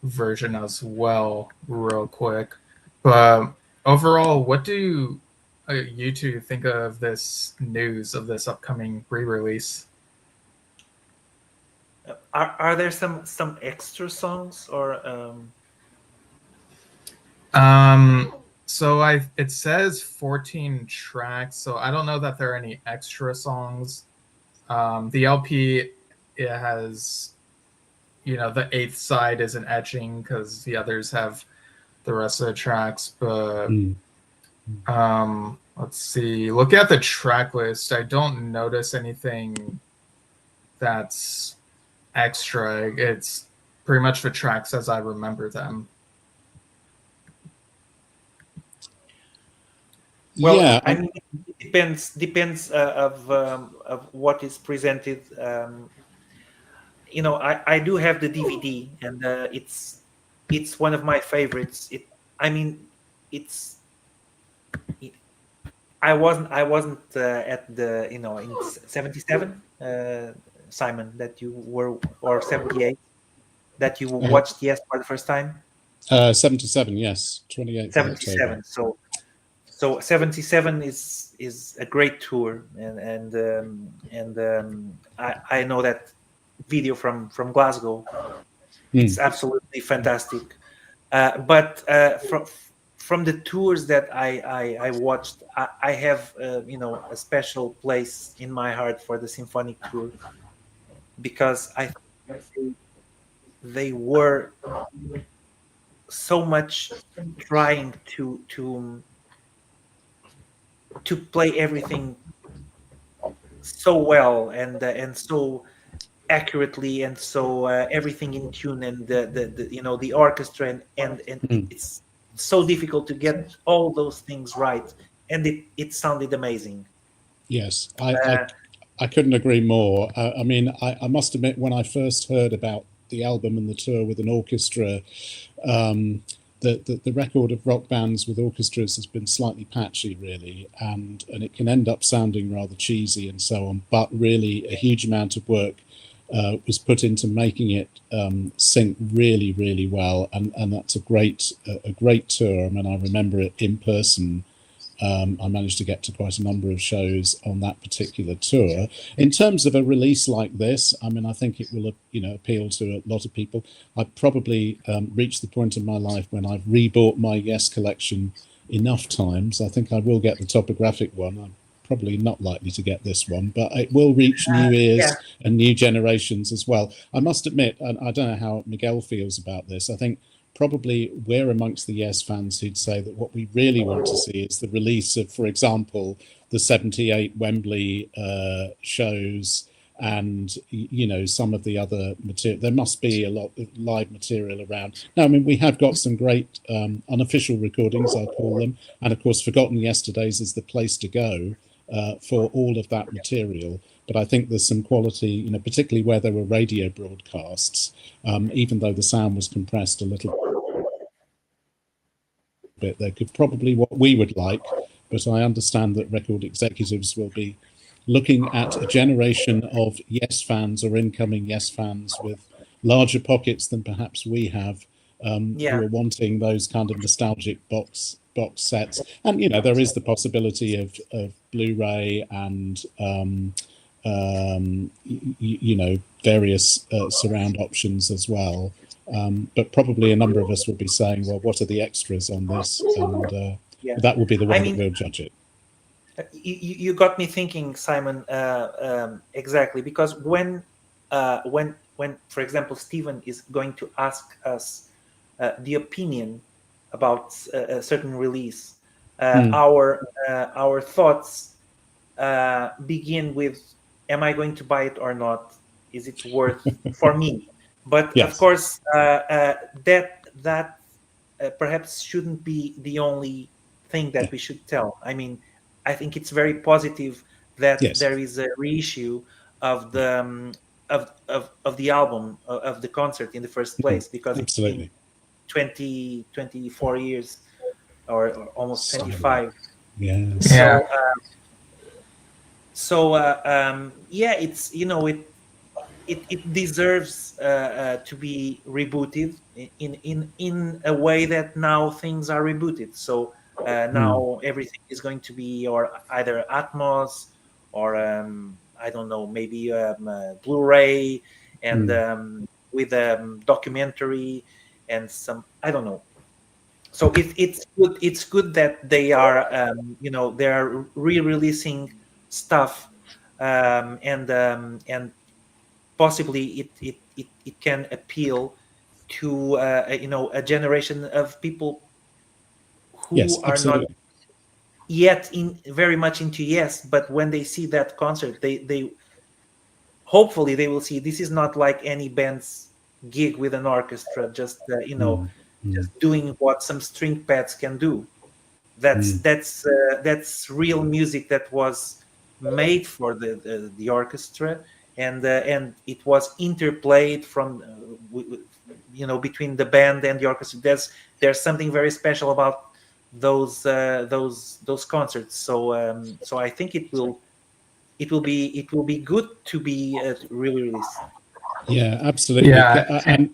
version as well real quick. But overall, what do you two think of this news of this upcoming re-release? Are there some extra songs or? So it says 14 tracks, so I don't know that there are any extra songs. The LP, it has, the 8th side is an etching because the others have the rest of the tracks. But let's see. Look at the track list. I don't notice anything that's extra. It's pretty much the tracks as I remember them. Well, yeah, I mean, it depends of what is presented. I do have the DVD, and it's one of my favorites. I wasn't at the in 77, Simon, that you were, or 78 that you watched Yes for the first time. 77, yes, 28th 77. October. So 77 is a great tour, and I know that video from Glasgow. It's absolutely fantastic. But from the tours that I watched, I have a special place in my heart for the Symphonic tour, because I think they were so much trying to play everything so well, and so accurately, and so everything in tune, and the orchestra, and it's so difficult to get all those things right, and it sounded amazing. Yes, I couldn't agree more. I mean, I must admit, when I first heard about the album and the tour with an orchestra, the record of rock bands with orchestras has been slightly patchy, really, and it can end up sounding rather cheesy and so on. But really, a huge amount of work was put into making it sync really, really well, and that's a great tour. I mean, I remember it in person. I managed to get to quite a number of shows on that particular tour. In terms of a release like this, I mean, I think it will, appeal to a lot of people. I've probably reached the point in my life when I've rebought my Yes collection enough times. I think I will get the topographic one. I'm probably not likely to get this one, but it will reach new ears and new generations as well. I must admit, and I don't know how Miguel feels about this, I think probably we're amongst the Yes fans who'd say that what we really want to see is the release of, for example, the 78 Wembley shows, and some of the other material. There must be a lot of live material around. Now, I mean, we have got some great unofficial recordings, I call them, and of course, Forgotten Yesterdays is the place to go for all of that material. But I think there's some quality, particularly where there were radio broadcasts, even though the sound was compressed a little bit, there could probably what we would like. But I understand that record executives will be looking at a generation of Yes fans or incoming Yes fans with larger pockets than perhaps we have, who are wanting those kind of nostalgic box sets. And there is the possibility of Blu-ray and various surround options as well. But probably a number of us will be saying, well, what are the extras on this? And that will be the way that we'll judge it. You got me thinking, Simon, exactly, because when, for example, Stephen is going to ask us the opinion about a certain release, our thoughts begin with, am I going to buy it or not? Is it worth for me? But of course, that perhaps shouldn't be the only thing that we should tell. I mean, I think it's very positive that there is a reissue of the of the album, of the concert in the first place, because it's been 24 years or almost 25. It's it deserves to be rebooted in a way that now things are rebooted. So now everything is going to be either Atmos or I don't know, maybe Blu-ray and with a documentary and some, I don't know. So it's good. It's good that they are they are re-releasing stuff and possibly it can appeal to a generation of people who are not yet very much into Yes, but when they see that concert, they hopefully they will see this is not like any band's gig with an orchestra, just just doing what some string pads can do. That's real music that was made for the orchestra, and it was interplayed from between the band and the orchestra. There's something very special about those concerts. So I think it will be good to be re-released. Yeah, absolutely. And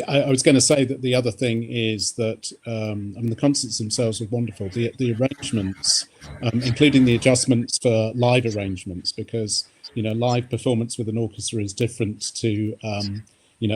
I was going to say that the other thing is that the concerts themselves are wonderful. The arrangements, including the adjustments for live arrangements, because live performance with an orchestra is different to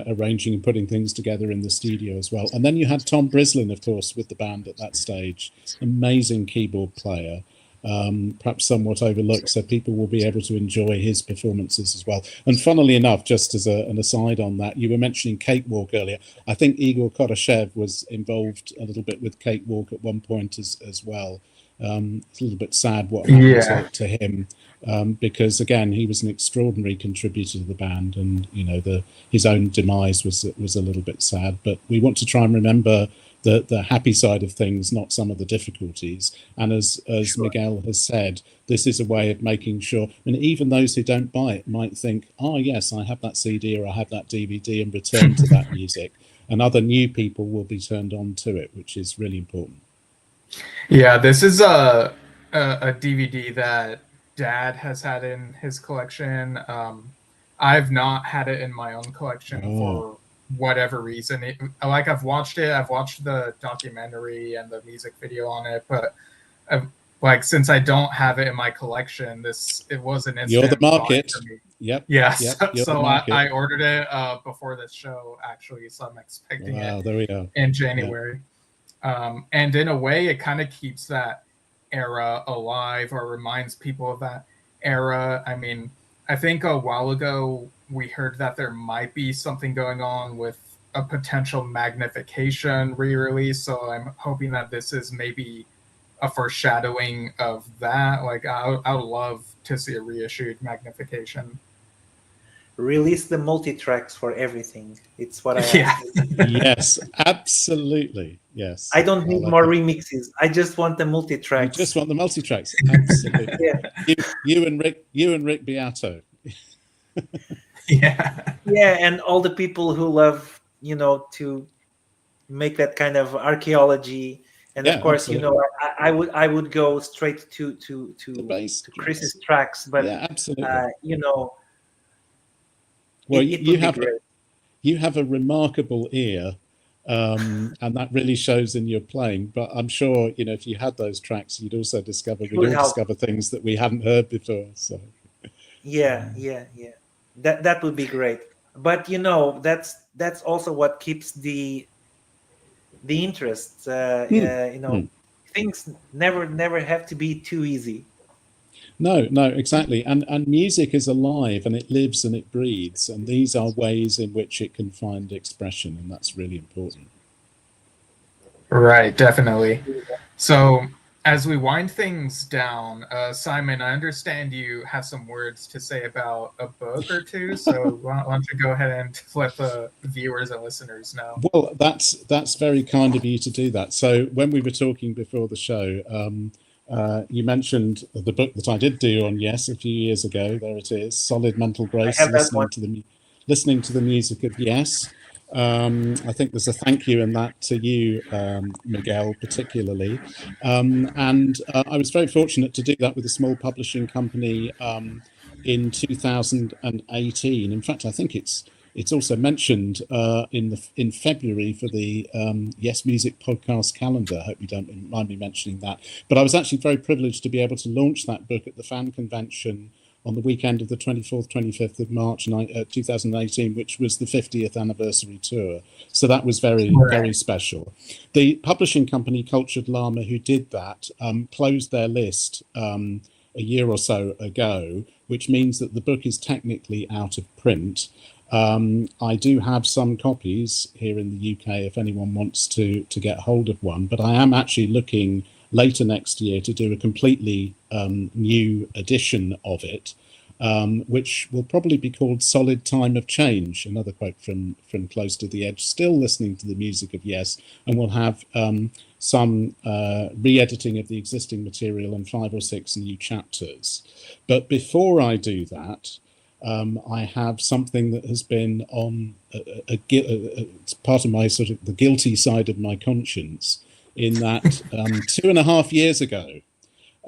arranging and putting things together in the studio as well. And then you had Tom Brislin, of course, with the band at that stage, amazing keyboard player. Perhaps somewhat overlooked, so people will be able to enjoy his performances as well. And funnily enough, just as an aside on that, you were mentioning Cakewalk earlier. I think Igor Koroshev was involved a little bit with Cakewalk at one point as well. It's a little bit sad what happened Yeah. to him, because again, he was an extraordinary contributor to the band, and his own demise was a little bit sad. But we want to try and remember the happy side of things, not some of the difficulties. And as Sure. Miguel has said, this is a way of making sure, and even those who don't buy it might think, oh yes, I have that CD or I have that DVD, and return to that music, and other new people will be turned on to it, which is really important. Yeah, this is a DVD that Dad has had in his collection. I've not had it in my own collection for whatever reason. I've watched it. I've watched the documentary and the music video on it, but since I don't have it in my collection, it was an instant. You're the market. For me. Yep. Yes. Yep, So I ordered it before the show actually, so I'm expecting it there we go. in January. Yep. And in a way, it kind of keeps that era alive, or reminds people of that era. I mean, I think a while ago we heard that there might be something going on with a potential magnification re-release. So I'm hoping that this is maybe a foreshadowing of that. Like, I would love to see a reissued magnification. Release the multi-tracks for everything. It's what I Yes, absolutely. Yes. I don't need more remixes. I just want the multi-tracks. You just want the multi-tracks. Absolutely. Yeah. You and Rick Beato. Yeah. Yeah, and all the people who love, to make that kind of archaeology. And of course, absolutely. I would go straight to Chris's tracks, but yeah, absolutely. Well, you have a remarkable ear, and that really shows in your playing. But I'm sure if you had those tracks, you'd also discover things that we hadn't heard before. So yeah. That would be great. But that's also what keeps the interest. Things never have to be too easy. No, exactly. And music is alive, and it lives and it breathes, and these are ways in which it can find expression, and that's really important. Right, definitely. So as we wind things down, Simon, I understand you have some words to say about a book or two, so why don't you go ahead and let the viewers and listeners know? Well, that's very kind of you to do that. So when we were talking before the show, you mentioned the book that I did do on Yes a few years ago. There it is, Solid Mental Grace, listening to the music of Yes. I think there's a thank you in that to you, Miguel, particularly. And I was very fortunate to do that with a small publishing company in 2018. In fact, I think it's also mentioned in February for the Yes Music podcast calendar. I hope you don't mind me mentioning that. But I was actually very privileged to be able to launch that book at the fan convention on the weekend of the 24th, 25th of March 2018, which was the 50th anniversary tour. So that was very, very special. The publishing company, Cultured Llama, who did that, closed their list a year or so ago, which means that the book is technically out of print. I do have some copies here in the UK if anyone wants to get hold of one, but I am actually looking later next year to do a completely new edition of it, which will probably be called Solid Time of Change, another quote from Close to the Edge, still listening to the music of Yes, and we'll have some re-editing of the existing material and 5 or 6 new chapters. But before I do that, I have something that has been on it's part of my sort of the guilty side of my conscience, in that 2.5 years ago,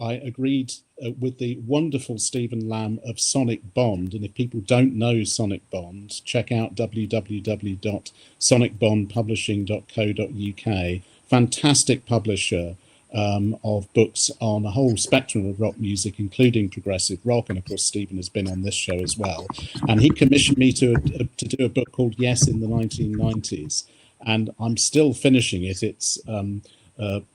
I agreed with the wonderful Stephen Lamb of Sonic Bond. And if people don't know Sonic Bond, check out www.sonicbondpublishing.co.uk. Fantastic publisher of books on a whole spectrum of rock music, including progressive rock. And of course, Stephen has been on this show as well. And he commissioned me to do a book called Yes in the 1990s. And I'm still finishing it. It's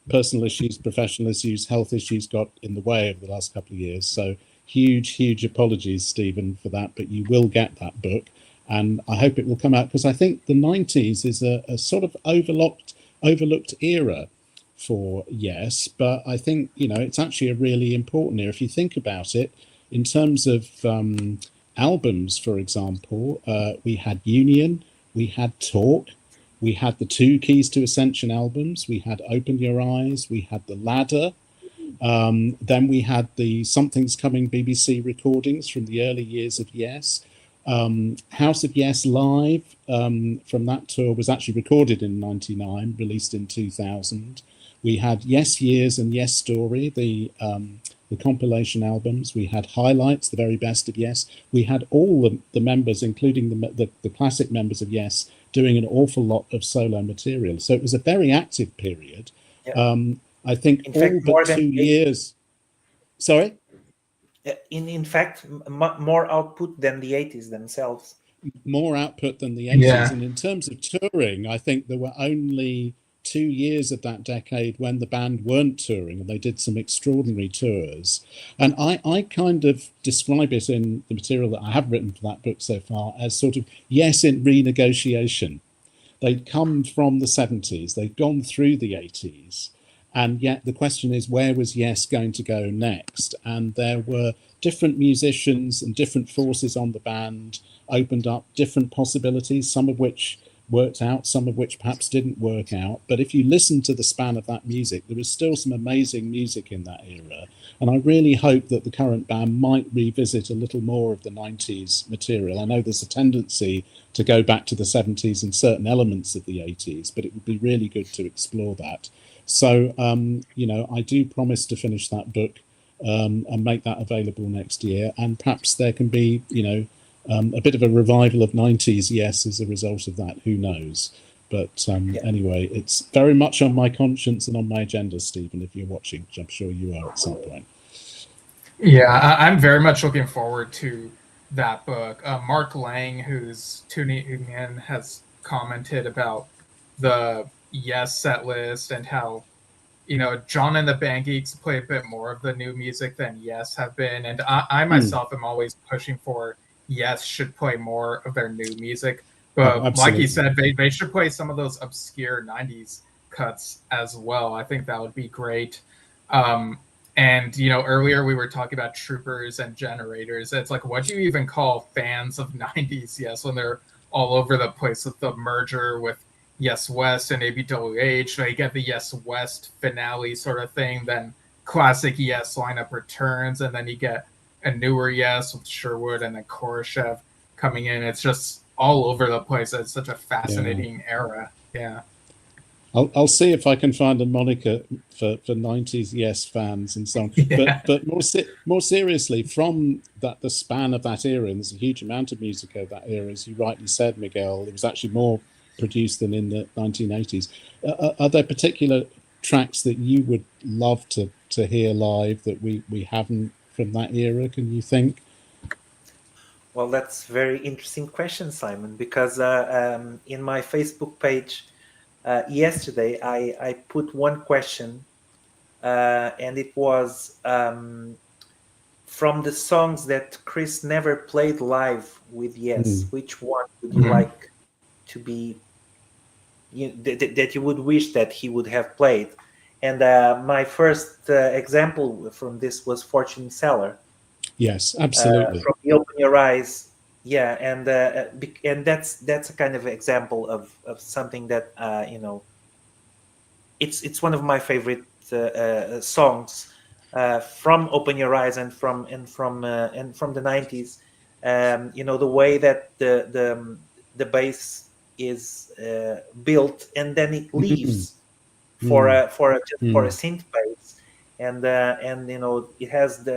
personal issues, professional issues, health issues got in the way over the last couple of years. So huge apologies, Stephen, for that. But you will get that book. And I hope it will come out, because I think the 90s is a sort of overlooked era for Yes, but I think, it's actually a really important era. If you think about it, in terms of albums, for example, we had Union, we had Talk, we had the 2 Keys to Ascension albums, we had Open Your Eyes, we had The Ladder. Then we had the Something's Coming BBC recordings from the early years of Yes. House of Yes Live from that tour was actually recorded in 99, released in 2000. We had Yes Years and Yes Story, the compilation albums. We had Highlights, the very best of Yes. We had all the members, including the classic members of Yes, doing an awful lot of solo material. So it was a very active period. Yeah. I think In all fact, but 2 years. Sorry? In fact, more output than the 80s themselves. More output than the 80s. Yeah. And in terms of touring, I think there were only 2 years of that decade when the band weren't touring, and they did some extraordinary tours. And I kind of describe it in the material that I have written for that book so far as sort of Yes in renegotiation. They'd come from the 70s, they'd gone through the 80s. And yet the question is, where was Yes going to go next? And there were different musicians and different forces on the band opened up different possibilities, some of which worked out, some of which perhaps didn't work out. But if you listen to the span of that music, there was still some amazing music in that era. And I really hope that the current band might revisit a little more of the 90s material. I know there's a tendency to go back to the 70s and certain elements of the 80s, but it would be really good to explore that. So, I do promise to finish that book and make that available next year. And perhaps there can be, a bit of a revival of 90s Yes as a result of that. Who knows? But anyway, it's very much on my conscience and on my agenda, Stephen, if you're watching, which I'm sure you are at some point. Yeah, I'm very much looking forward to that book. Mark Lang, who's tuning in, has commented about the Yes set list and how, John and the Band Geeks play a bit more of the new music than Yes have been. And I myself am always pushing for Yes should play more of their new music. But like you said, they should play some of those obscure 90s cuts as well. I think that would be great. And, earlier we were talking about Troopers and Generators. It's like, what do you even call fans of 90s Yes when they're all over the place with the merger with Yes West and ABWH? They get the Yes West finale sort of thing. Then classic Yes lineup returns. And then you get a newer Yes with Sherwood and then Khrushchev coming in. It's just all over the place. It's such a fascinating era. Yeah. I'll see if I can find a moniker for 90s Yes fans and so on. Yeah. But more seriously, from the span of that era, and there's a huge amount of music of that era, as you rightly said, Miguel, it was actually more produced than in the 1980s. Are there particular tracks that you would love to hear live that we haven't from that era, can you think? Well, that's a very interesting question, Simon, because in my Facebook page yesterday, I put one question, and it was from the songs that Chris never played live with Yes, which one would you like to be, that you would wish that he would have played? And my first example from this was Fortune Seller. Yes, absolutely. From the Open Your Eyes, yeah, and that's a kind of example of something that it's one of my favorite songs from Open Your Eyes and from the 90s. The way that the bass is built, and then it leaves for a synth bass, and it has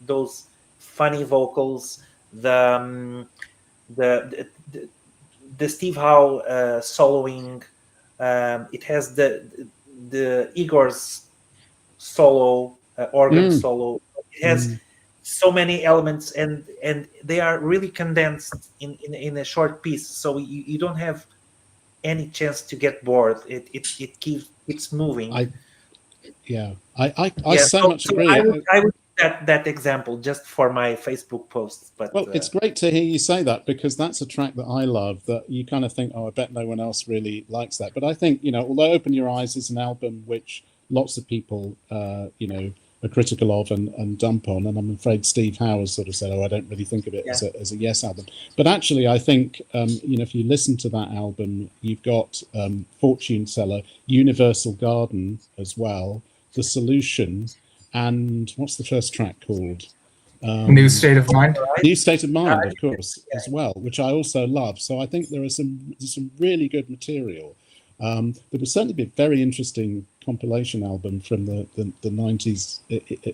those funny vocals, the Steve Howe soloing, it has the Igor's solo, organ solo. It has so many elements, and they are really condensed in a short piece, so you don't have any chance to get bored. It keeps moving. I so much agree. I would that example just for my Facebook posts. But it's great to hear you say that, because that's a track that I love, that you kind of think, I bet no one else really likes that. But I think, although Open Your Eyes is an album which lots of people, are critical of and dump on. And I'm afraid Steve Howe has sort of said, "Oh, I don't really think of it as a Yes album." But actually, I think if you listen to that album, you've got Fortune Teller, Universal Garden as well, The Solution, and what's the first track called? New State of Mind. New State of Mind, of course, as well, which I also love. So I think there are some really good material. There would certainly be a very interesting compilation album from the 90s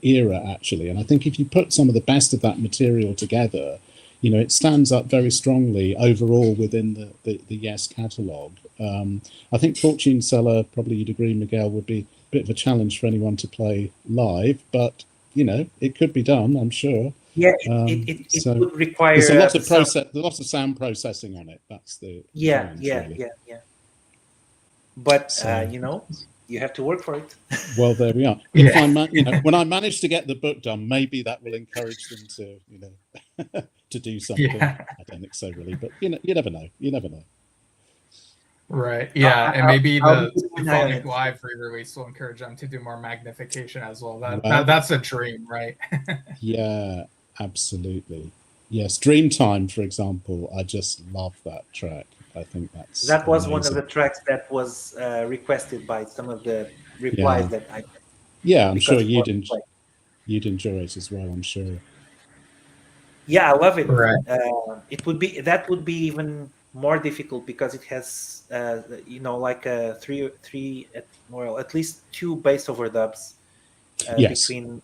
era, actually. And I think if you put some of the best of that material together, it stands up very strongly overall within the Yes catalogue. I think Fortune Teller, probably you'd agree, Miguel, would be a bit of a challenge for anyone to play live, but it could be done, I'm sure. Yeah, it would require. There's a lot of a lot of sound processing on it. That's the challenge, really. Yeah. But you have to work for it. Well, there we are. If when I manage to get the book done, maybe that will encourage them to to do something. Yeah. I don't think so, really, but you never know. You never know. Right. Yeah, and maybe the Symphonic Live re-release will encourage them to do more magnification as well. That's a dream, right? Yeah, absolutely. Yes, Dreamtime, for example. I just love that track. I think that was amazing. One of the tracks that was requested by some of the replies that I. Yeah, I'm sure you'd enjoy it as well. I'm sure. Yeah, I love it. Right. That would be even more difficult because it has like three at least two bass overdubs between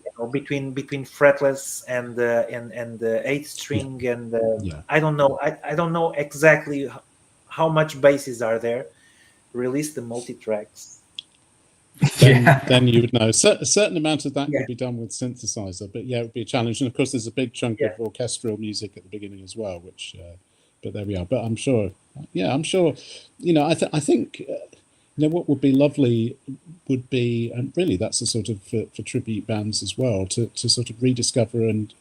fretless and the 8th string and I don't know exactly how much basses are there. Release the multi-tracks. Then you would know. A certain amount of that could be done with synthesizer, but it would be a challenge. And of course, there's a big chunk of orchestral music at the beginning as well, which. But there we are. But I'm sure. I think. What would be lovely would be, and really that's a sort of for tribute bands as well, to sort of rediscover and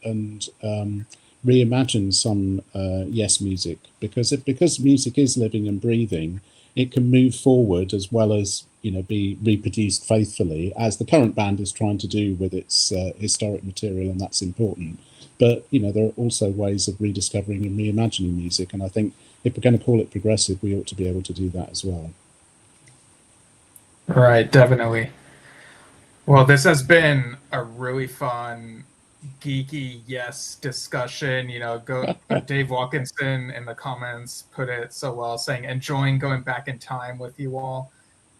reimagine some Yes music, because music is living and breathing. It can move forward as well as be reproduced faithfully, as the current band is trying to do with its historic material, and that's important. But there are also ways of rediscovering and reimagining music, and I think if we're going to call it progressive, we ought to be able to do that as well. Right, definitely. Well, this has been a really fun, geeky Yes discussion. Dave Watkinson in the comments put it so well, saying enjoying going back in time with you all.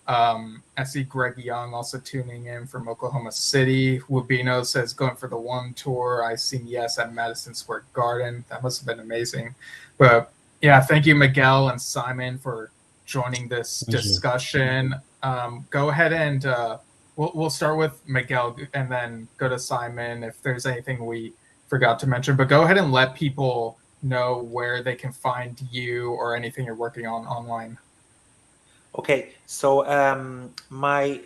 I see Greg Young also tuning in from Oklahoma City. Wubino says going for the One tour. I've seen Yes at Madison Square Garden. That must have been amazing. But yeah, thank you, Miguel and Simon, for joining this discussion. Go ahead and we'll start with Miguel and then go to Simon if there's anything we forgot to mention. But go ahead and let people know where they can find you or anything you're working on online. Okay, so my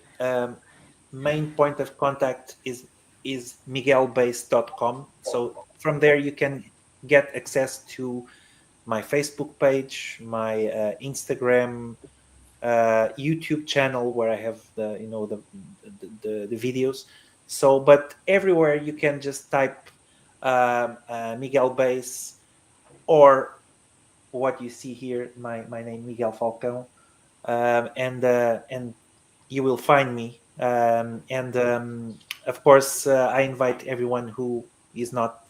main point of contact is miguelbass.com. So from there you can get access to my Facebook page, my Instagram, YouTube channel where I have the videos. So, but everywhere you can just type Miguel Bass or what you see here, my name Miguel Falcão. And you will find me. Of course, I invite everyone who is not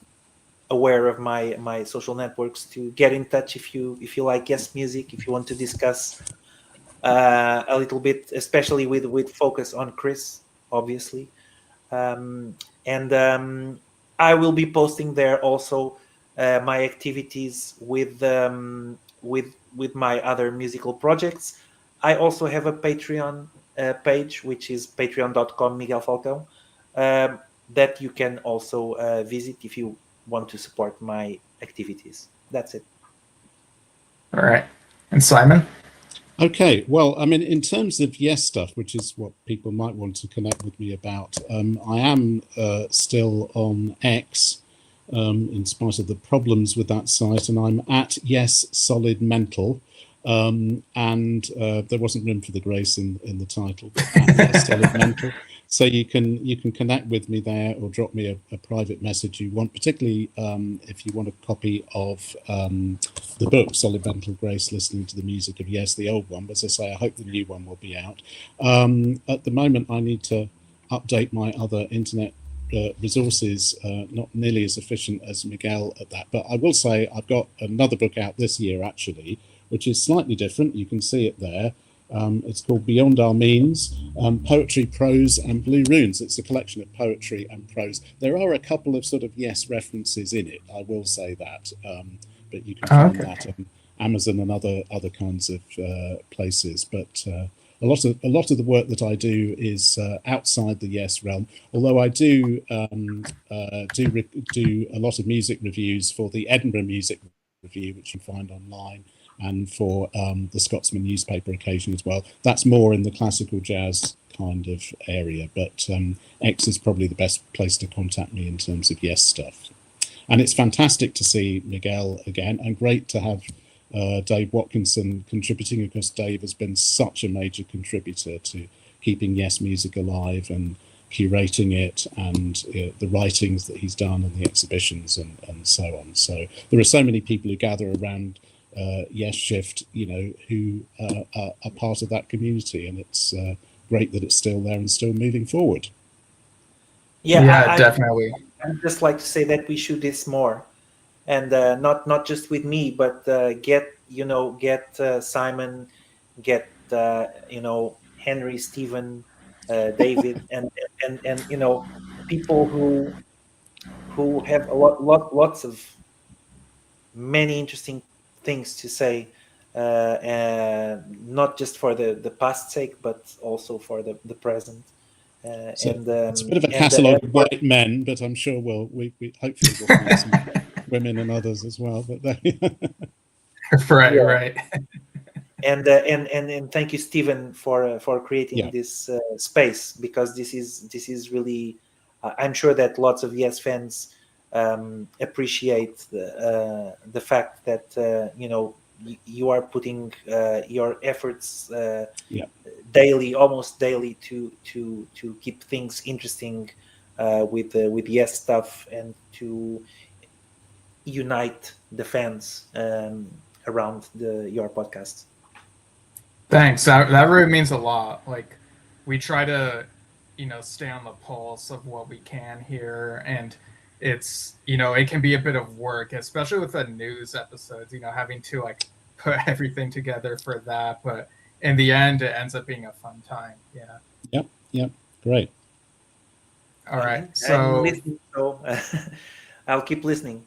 aware of my social networks to get in touch if you like Yes music, if you want to discuss a little bit, especially with focus on Chris, obviously. I will be posting there also my activities with my other musical projects. I also have a Patreon page, which is patreon.com Miguel Falcão, that you can also visit if you want to support my activities. That's it. All right. And Simon? Okay, well, I mean, in terms of Yes stuff, which is what people might want to connect with me about, I am still on X, in spite of the problems with that site, and I'm at Yes Solid Mental. and there wasn't room for the grace in the title, but that's solid mental. So you can connect with me there, or drop me a private message you want, particularly if you want a copy of the book Solid Mental Grace, Listening to the Music of Yes, the old one. But as I say, I hope the new one will be out. At the moment, I need to update my other internet resources, not nearly as efficient as Miguel at that. But I will say I've got another book out this year, actually, which is slightly different. You can see it there. It's called Beyond Our Means, Poetry, Prose and Blue Runes. It's a collection of poetry and prose. There are a couple of sort of Yes references in it, I will say that, but you can find that on Amazon and other kinds of places. But a lot of the work that I do is outside the Yes realm, although I do do a lot of music reviews for the Edinburgh Music Review, which you can find online, and for the Scotsman newspaper occasion as well. That's more in the classical jazz kind of area, but X is probably the best place to contact me in terms of Yes stuff. And it's fantastic to see Miguel again, and great to have Dave Watkinson contributing, because Dave has been such a major contributor to keeping Yes music alive and curating it, and the writings that he's done and the exhibitions and so on. So there are so many people who gather around Yesshift, who are part of that community, and it's great that it's still there and still moving forward. Yeah, definitely. I'd just like to say that we should this more, and not just with me, but get Simon, get Henry, Stephen, David, and people who have lots of many interesting things to say, not just for the past sake, but also for the present. So it's a bit of a catalogue of white men, but I'm sure we hopefully we'll find some women and others as well. But right. And thank you, Stephen, for creating this space, because this is really, I'm sure that lots of Yes fans appreciate the fact that you are putting your efforts daily, almost daily, to keep things interesting with Yes stuff, and to unite the fans around your podcast. Thanks. That really means a lot. Like, we try to, stay on the pulse of what we can here, and it's, it can be a bit of work, especially with the news episodes, having to put everything together for that. But in the end, it ends up being a fun time. Yeah. Yep. Great. All right. I'm listening, so I'll keep listening.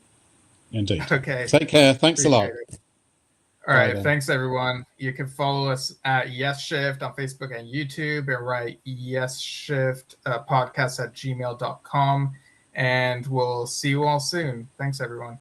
Indeed. Okay. Take care. Thanks a lot. All right. Thanks, everyone. You can follow us at Yesshift on Facebook and YouTube, and write Yesshift podcast at gmail.com. And we'll see you all soon. Thanks, everyone.